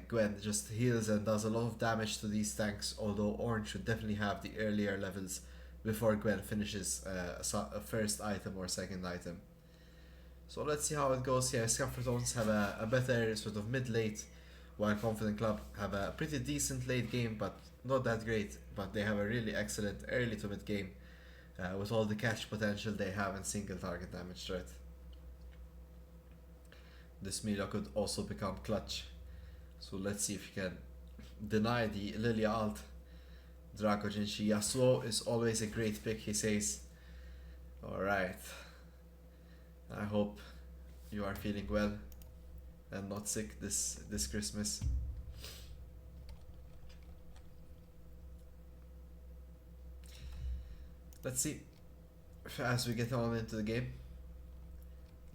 Gwen just heals and does a lot of damage to these tanks, although Ornn should definitely have the earlier levels before Gwen finishes a first item or second item. So let's see how it goes here. Scuffed Ratones have a better sort of mid-late, while Confident Club have a pretty decent late game, but not that great. But they have a really excellent early to mid game with all the catch potential they have and single target damage threat. This Melio could also become clutch. So let's see if he can deny the Lilia ult. Draco Jinshi. Yasuo is always a great pick, he says. Alright. I hope you are feeling well and not sick this Christmas. Let's see as we get on into the game.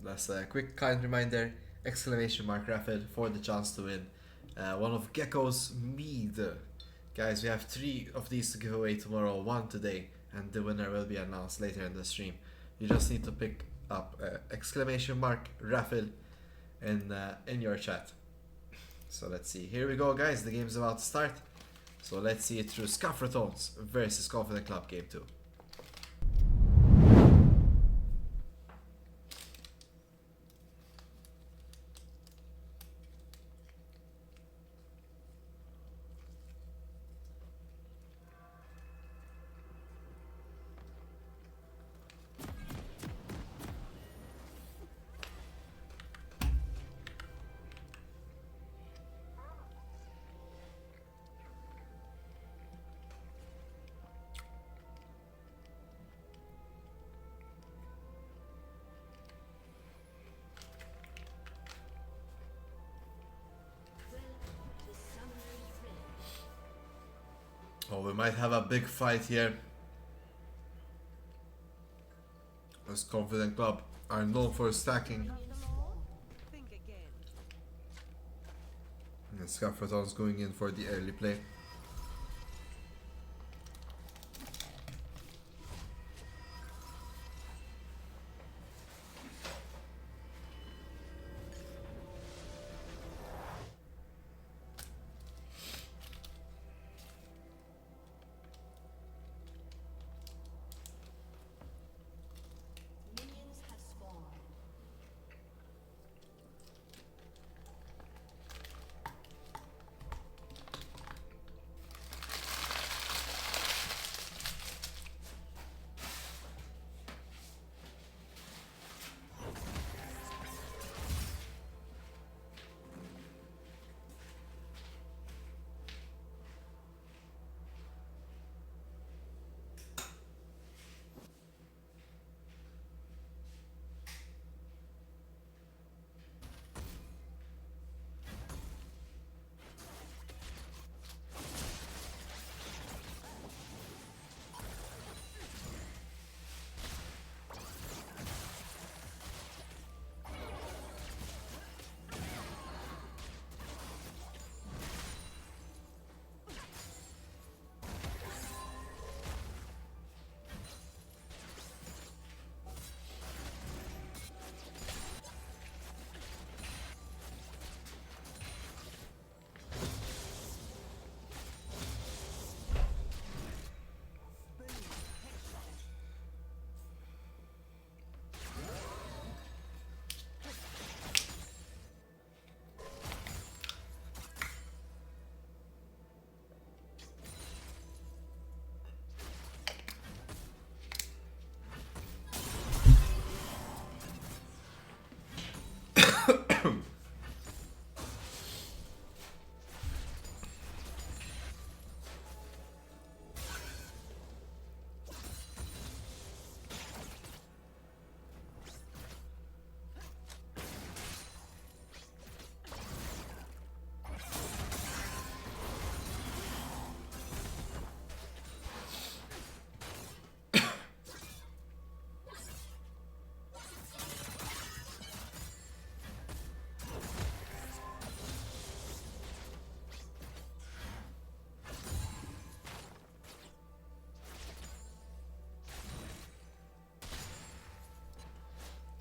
That's a quick kind reminder, exclamation mark raffle for the chance to win one of Gecko's mead. Guys, we have 3 of these to give away tomorrow, 1 today, and the winner will be announced later in the stream. You just need to pick up exclamation mark raffle in your chat. So let's see. Here we go, guys. The game's about to start. So let's see it through Scuffed Ratones versus Confident Club Game 2. Oh, we might have a big fight here. This Confident Club are known for stacking. Think again. And Scuffed going in for the early play. Minions have spawned.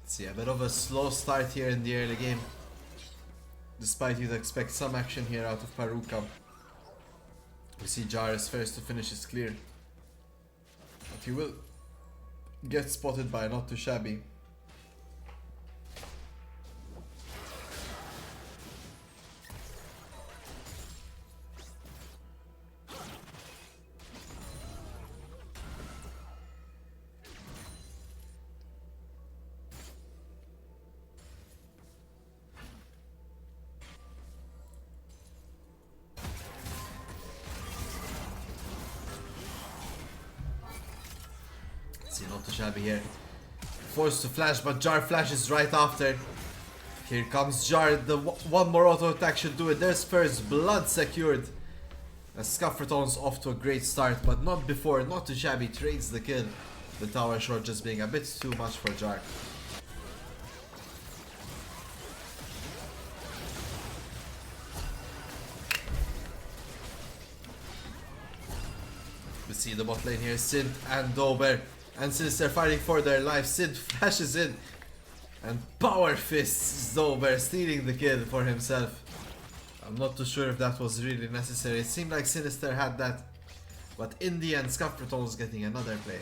See, a bit of a slow start here in the early game. Despite you'd expect some action here out of Paruka. We see Jar is first to finish his clear. But he will get spotted by Not Too Shabby. See, Not Too Shabby here. Forced to flash, but Jar flashes right after. Here comes Jar. The one more auto attack should do it. There's first blood secured. As Scuffed's off to a great start, but not before. Not Too Shabby trades the kill. The tower short just being a bit too much for Jar. We see the bot lane here, Sid and Dober. And since they're fighting for their life, Sid flashes in and power fists Dober, stealing the kill for himself. I'm not too sure if that was really necessary. It seemed like Sinister had that, but in the end, Scuffed getting another play.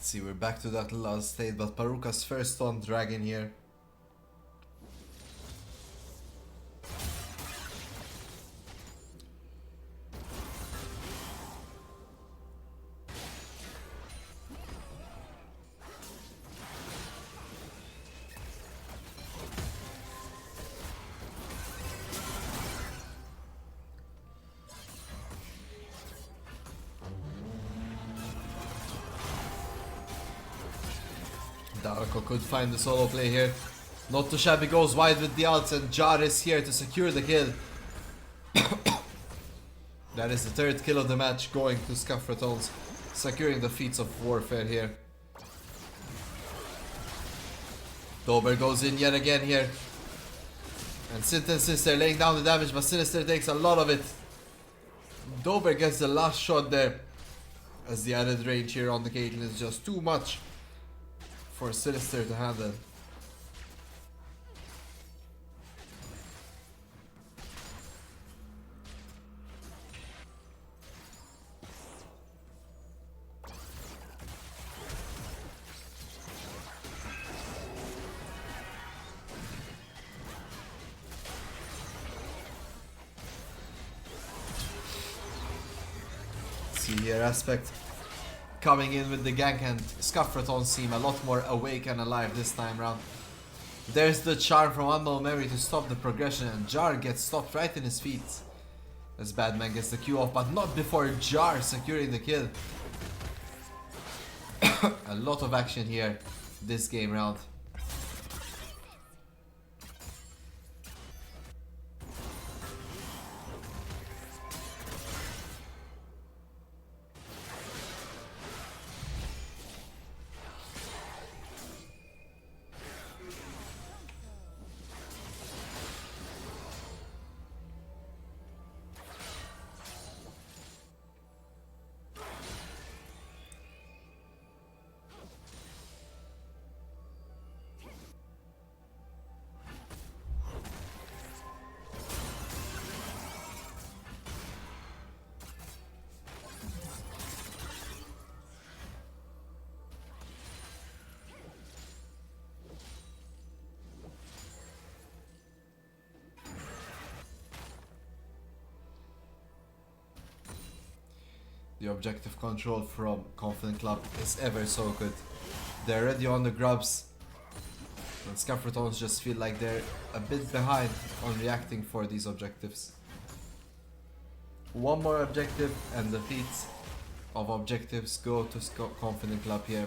See, we're back to that last state, but Paruka's first on dragon here. Darko could find the solo play here. Not too shabby, goes wide with the ults, and Jar is here to secure the kill. That is the third kill of the match going to Scuffed Ratones, securing the feats of warfare here. Dober goes in yet again here. And Sint and Sister laying down the damage, but Sinister takes a lot of it. Dober gets the last shot there, as the added range here on the Caitlyn is just too much for Sinister to handle. See here, Aspect coming in with the gank, and Scuffed Ratones seem a lot more awake and alive this time round. There's the charm from Unknown Memory to stop the progression, and Jar gets stopped right in his feet. As Badman gets the Q off, but not before Jar securing the kill. A lot of action here this game round. The objective control from Confident Club is ever so good. They're already on the grubs, and Scuffed Ratones just feel like they're a bit behind on reacting for these objectives. One more objective and the feats of objectives go to Confident Club here.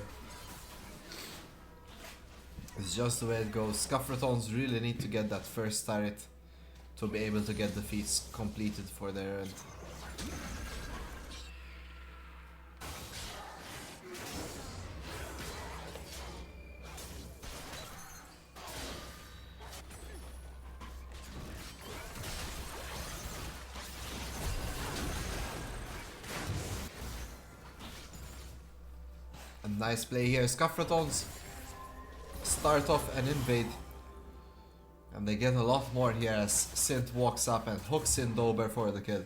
It's just the way it goes. Scuffed Ratones really need to get that first turret to be able to get the feats completed for their end. Nice play here. Scuffed Ratones start off and invade, and they get a lot more here as Sint walks up and hooks in Dober for the kill.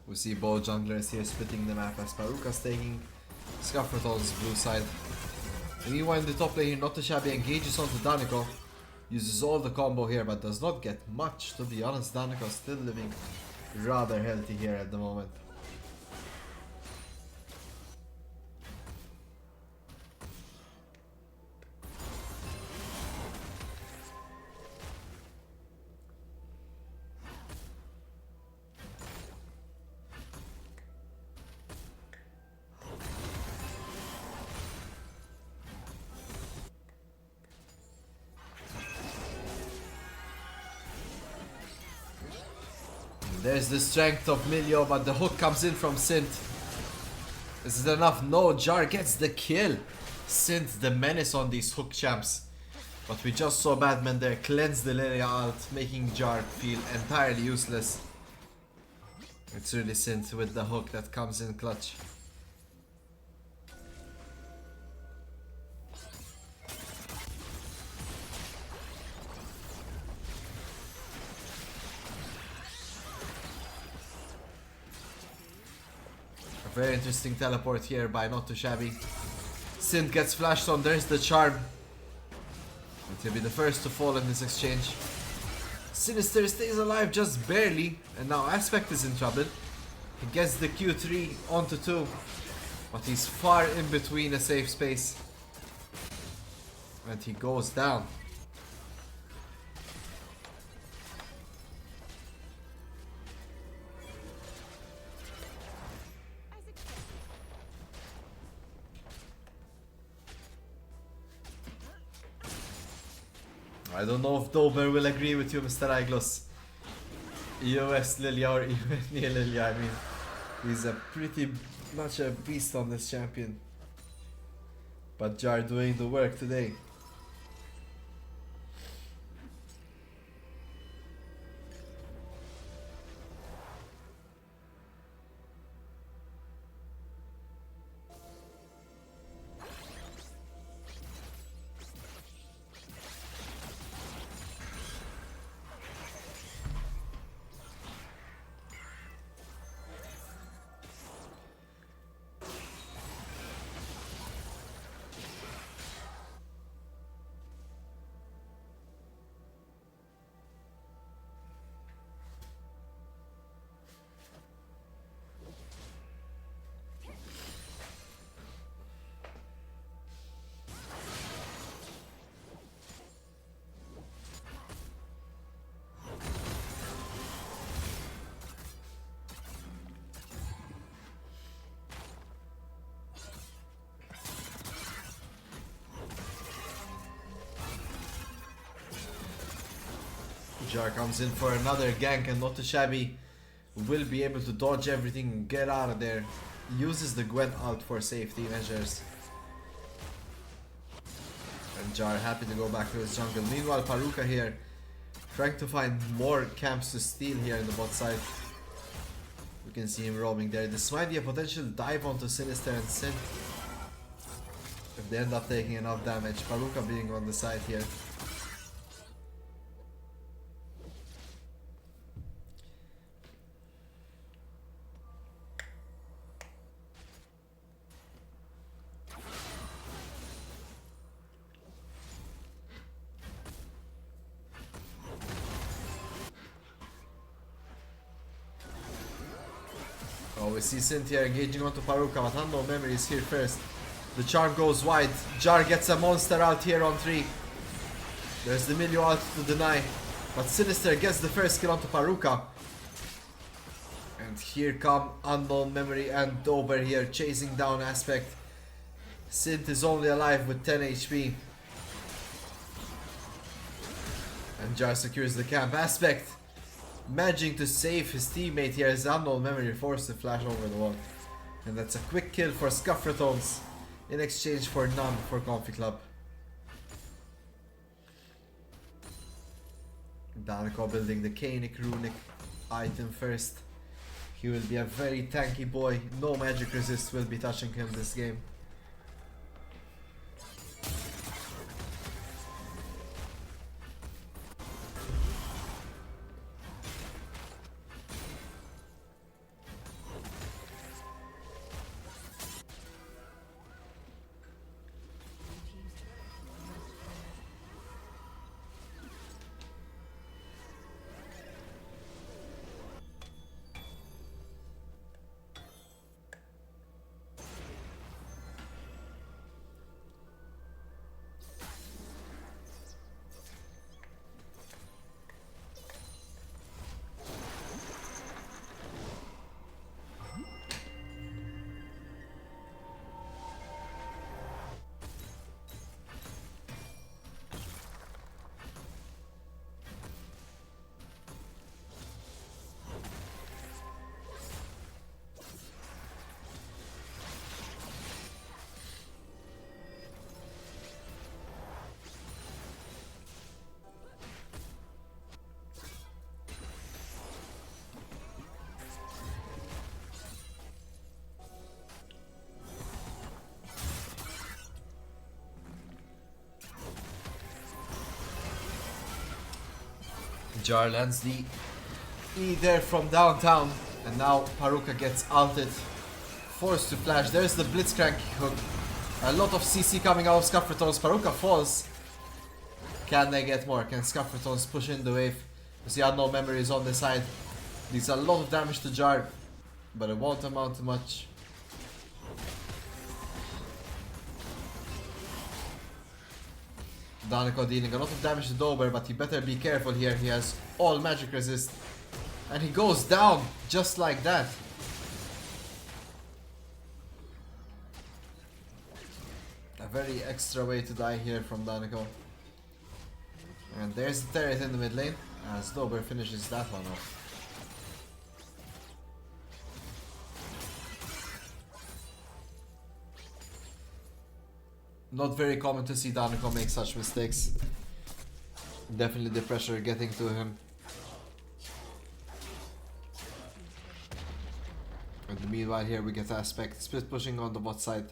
We see both junglers here splitting the map as Paruka's taking Scuffed Ratones' blue side. And meanwhile in the top lane here, not too shabby, engages onto Daniko, uses all the combo here but does not get much, to be honest. Daniko still living rather healthy here at the moment. There's the strength of Milio, but the hook comes in from Sint. Is it enough? No, Jar gets the kill. Sint, the menace on these hook champs. But we just saw Badman there cleanse the Lilia ult, making Jar feel entirely useless. It's really Sint with the hook that comes in clutch. Very interesting teleport here by Not Too Shabby. Synth gets flashed on, there's the charm. And he'll be the first to fall in this exchange. Sinister stays alive just barely, and now Aspect is in trouble. He gets the Q3 onto 2, but he's far in between a safe space. And he goes down. I don't know if Dober will agree with you, Mr. Iglos. EOS Lilia or even Near Lilia, I mean, he's a pretty much a beast on this champion. But Jar doing the work today. Jar comes in for another gank, and Not Too Shabby will be able to dodge everything and get out of there. Uses the Gwen ult for safety measures. And Jar happy to go back to his jungle. Meanwhile, Paruka here trying to find more camps to steal here in the bot side. You can see him roaming there. This might be a potential dive onto Sinister and Sin if they end up taking enough damage. Paruka being on the side here. Oh, we see Cynthia engaging onto Paruka, but Unknown Memory is here first. The charm goes wide. Jar gets a monster out here on 3. There's the Milio out to deny, but Sinister gets the first kill onto Paruka. And here come Unknown Memory and Dober here chasing down Aspect. Synth is only alive with 10 HP. And Jar secures the camp. Aspect managing to save his teammate here as Unknown Memory forced to flash over the wall. And that's a quick kill for Scuffed Ratones in exchange for none for Comfy Club. Danko building the Kainic Runic item first. He will be a very tanky boy. No magic resist will be touching him this game. Jar lands the E there from downtown, and now Paruka gets ulted Forced to flash. There's the Blitzcrank hook. A lot of CC coming out of Scuffed Ratones. Paruka falls. Can they get more? Can Scuffed Ratones push in the wave? You see Unknown Memory is on the side. Deals a lot of damage to Jar, but it won't amount to much. Daniko dealing a lot of damage to Dober, but he better be careful here. He has all magic resist. And he goes down just like that. A very extra way to die here from Daniko. And there's the turret in the mid lane as Dober finishes that one off. Not very common to see Daniko make such mistakes. Definitely the pressure getting to him. And meanwhile here we get Aspect split pushing on the bot side.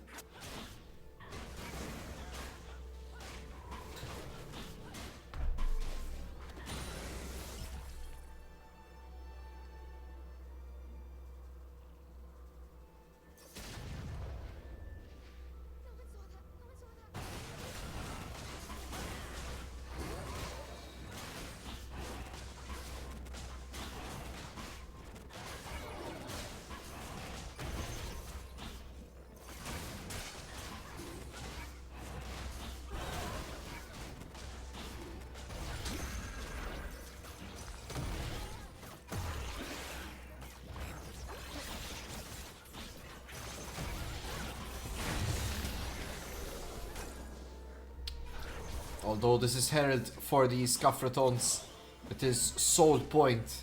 Although this is Herald for the Scuffed Ratones, it is sole point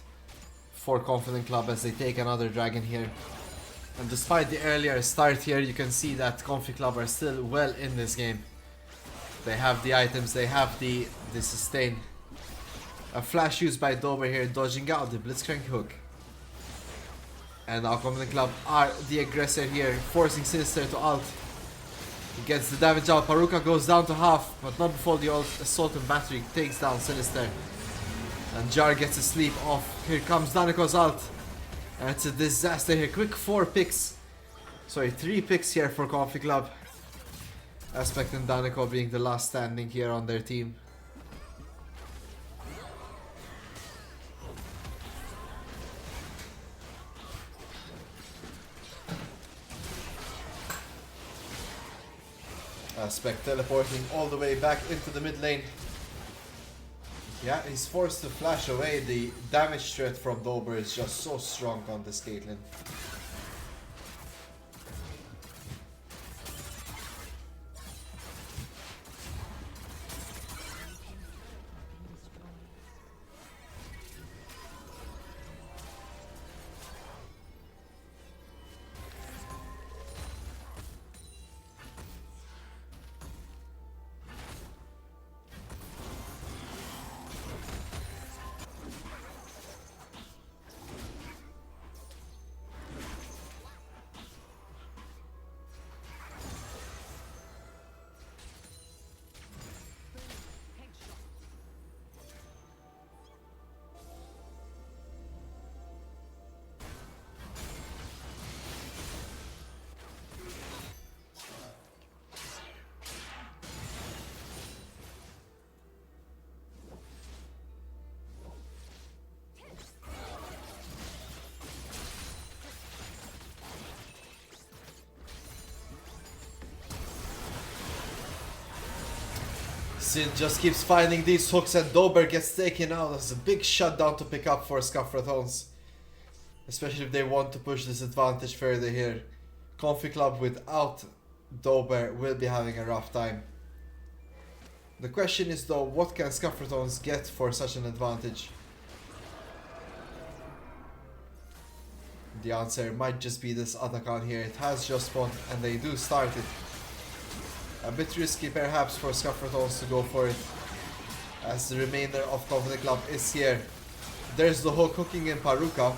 for Confident Club as they take another dragon here. And despite the earlier start here, you can see that Confi Club are still well in this game. They have the items, they have the sustain. A flash used by Dober here, dodging out the Blitzcrank hook. And now Confident Club are the aggressor here, forcing Sinister to ult. He gets the damage out. Paruka goes down to half, but not before the Assault and Battery takes down Sinister. And Jar gets a sleep off. Here comes Daniko's ult. And it's a disaster here. Quick 4 picks. Sorry, 3 picks here for Confi Club. Aspect and Daniko being the last standing here on their team. Aspect teleporting all the way back into the mid lane. Yeah, he's forced to flash away. The damage threat from Dober is just so strong on this Caitlyn. Sin just keeps finding these hooks and Dober gets taken out. That's a big shutdown to pick up for Scuffed Ratones. Especially if they want to push this advantage further here. Confi Club without Dober will be having a rough time. The question is though, what can Scuffed Ratones get for such an advantage? The answer might just be this Atakan here. It has just spawned and they do start it. A bit risky perhaps for Scuffed Ratones to go for it, as the remainder of Confident Club is here. There's the hook hooking in Paruka.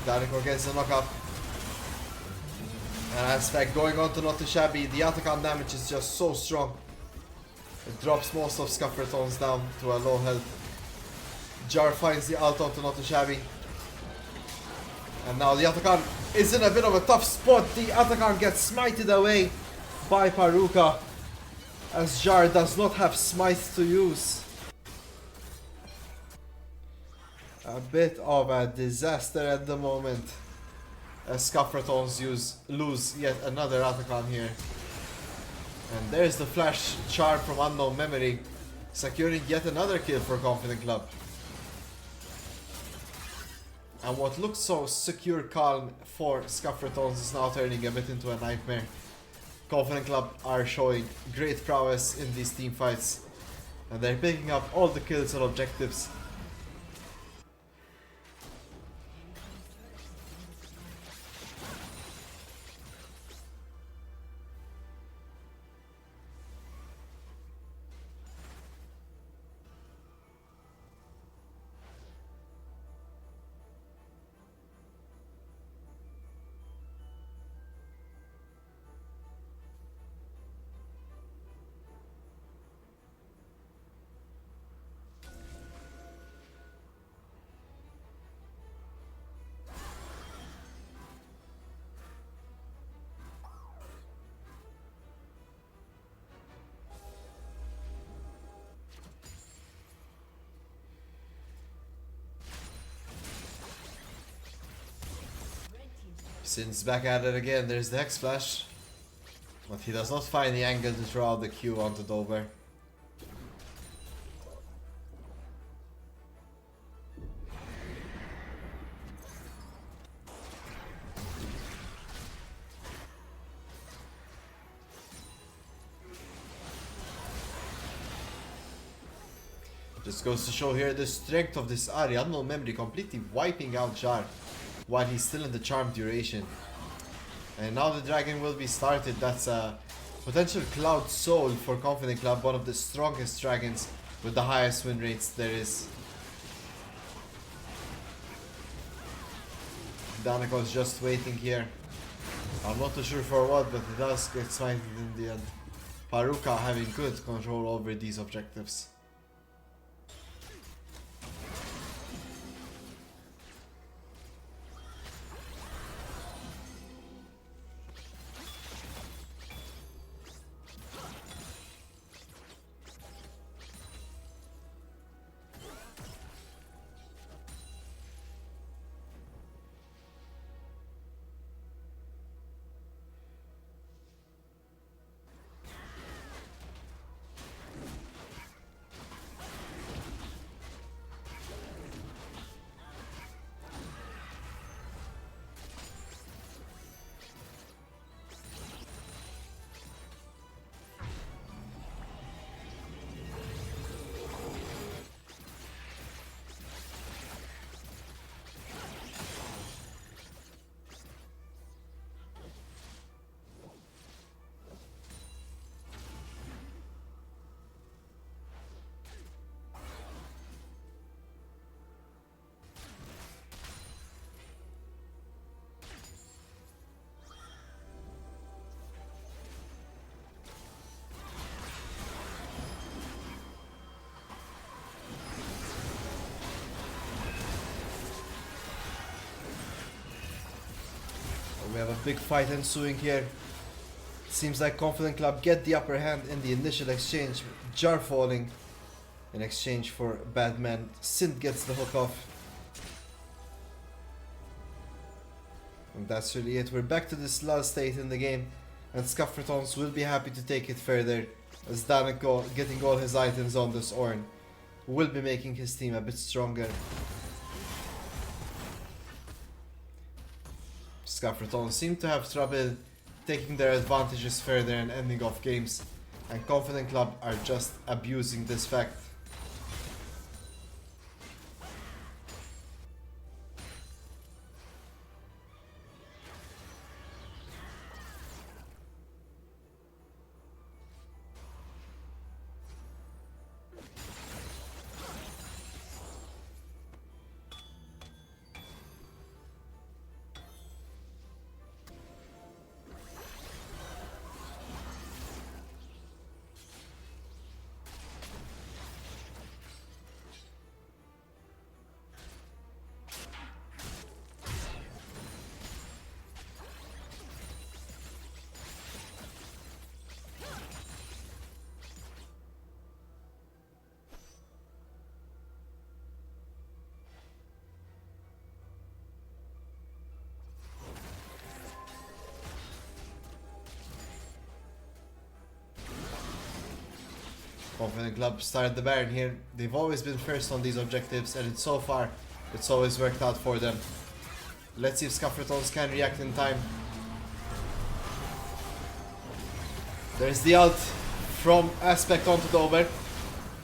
Daniko gets the knockup. And Aspect going on to Not Too Shabby. The Atakan damage is just so strong. It drops most of Scuffed Ratones down to a low health. Jar finds the ult onto Not Too Shabby. And now the Atakan is in a bit of a tough spot. The Atakan gets smited away by Paruka, as Jar does not have smite to use. A bit of a disaster at the moment, as Scuffed Ratones lose yet another Atakan here. And there's the flash charm from Unknown Memory, securing yet another kill for Confident Club. And what looks so secure calm for Scuffed Ratones is now turning a bit into a nightmare. Confident Club are showing great prowess in these team fights, and they're picking up all the kills and objectives. Sin's back at it again. There's the Hex Flash, but he does not find the angle to throw out the Q onto Dover. Just goes to show here the strength of this Ari. Unknown Memory completely wiping out Jar while he's still in the charm duration. And now the dragon will be started. That's a potential Cloud Soul for Confident Club, one of the strongest dragons with the highest win rates there is. Danako's just waiting here. I'm not too sure for what, but he does get smited in the end. Paruka having good control over these objectives. We have a big fight ensuing here. Seems like Confident Club get the upper hand in the initial exchange. Jar falling in exchange for Badman. Synth gets the hook off. And that's really it. We're back to this lull state in the game, and Scuffed Ratones will be happy to take it further, as Danako, getting all his items on this Ornn, will be making his team a bit stronger. Scuffed Ratones seem to have trouble taking their advantages further and ending off games, and Confident Club are just abusing this fact. Confident Club started the Baron here. They've always been first on these objectives, and so far, it's always worked out for them. Let's see if Scuffed Ratones can react in time. There's the ult from Aspect onto Dober.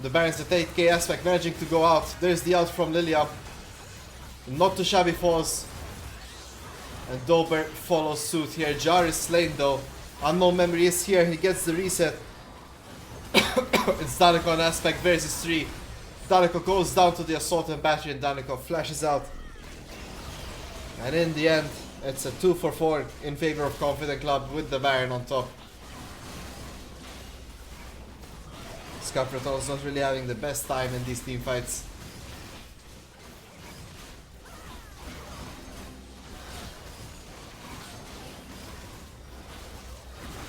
The Baron's at 8k, Aspect managing to go out. There's the ult from Lilia. Not too shabby falls. And Dober follows suit here. Jar is slain though. Unknown Memory is here, he gets the reset. It's Daniko and Aspect versus 3. Daniko goes down to the assault and battery and Daniko flashes out. And in the end, it's a 2 for 4 in favor of Confident Club with the Baron on top. Scuffed Ratones not really having the best time in these team fights.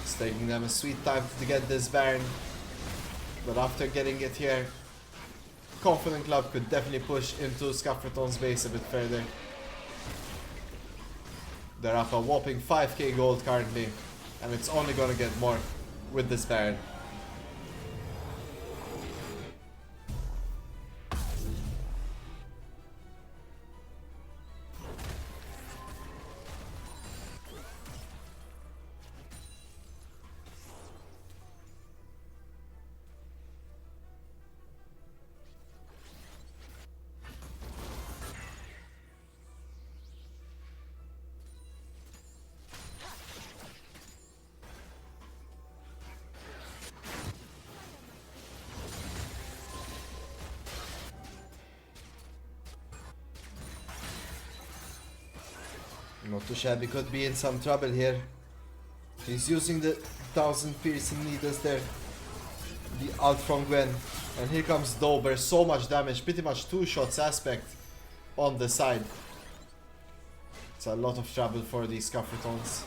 It's taking them a sweet time to get this Baron. But after getting it here, Confident Club could definitely push into Scuffed Ratones' base a bit further. They're up a whopping 5k gold currently, and it's only gonna get more with this Baron. Not too shabby, could be in some trouble here. He's using the 1000 piercing needles there. The ult from Gwen. And here comes Dober, so much damage, pretty much 2 shots Aspect on the side. It's a lot of trouble for these Scuffed Ratones.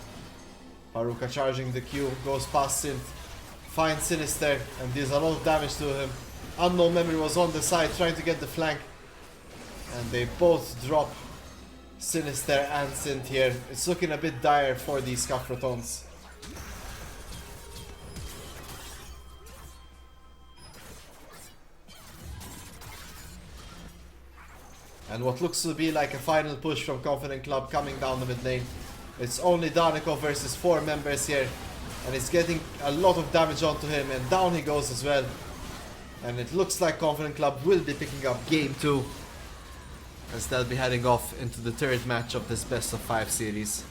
Haruka charging the Q, goes past Synth, finds Sinister, and deals a lot of damage to him. Unknown Memory was on the side trying to get the flank. And they both drop Sinister and Synth here. It's looking a bit dire for these Scuffed Ratones. And what looks to be like a final push from Confident Club coming down the mid lane. It's only Daniko versus 4 members here. And it's getting a lot of damage onto him, and down he goes as well. And it looks like Confident Club will be picking up game 2. As they'll be heading off into the 3rd match of this best of 5 series.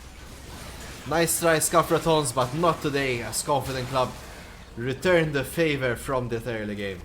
Nice try Scuffed Ratones, but not today, as Confident Club returned the favor from the early game.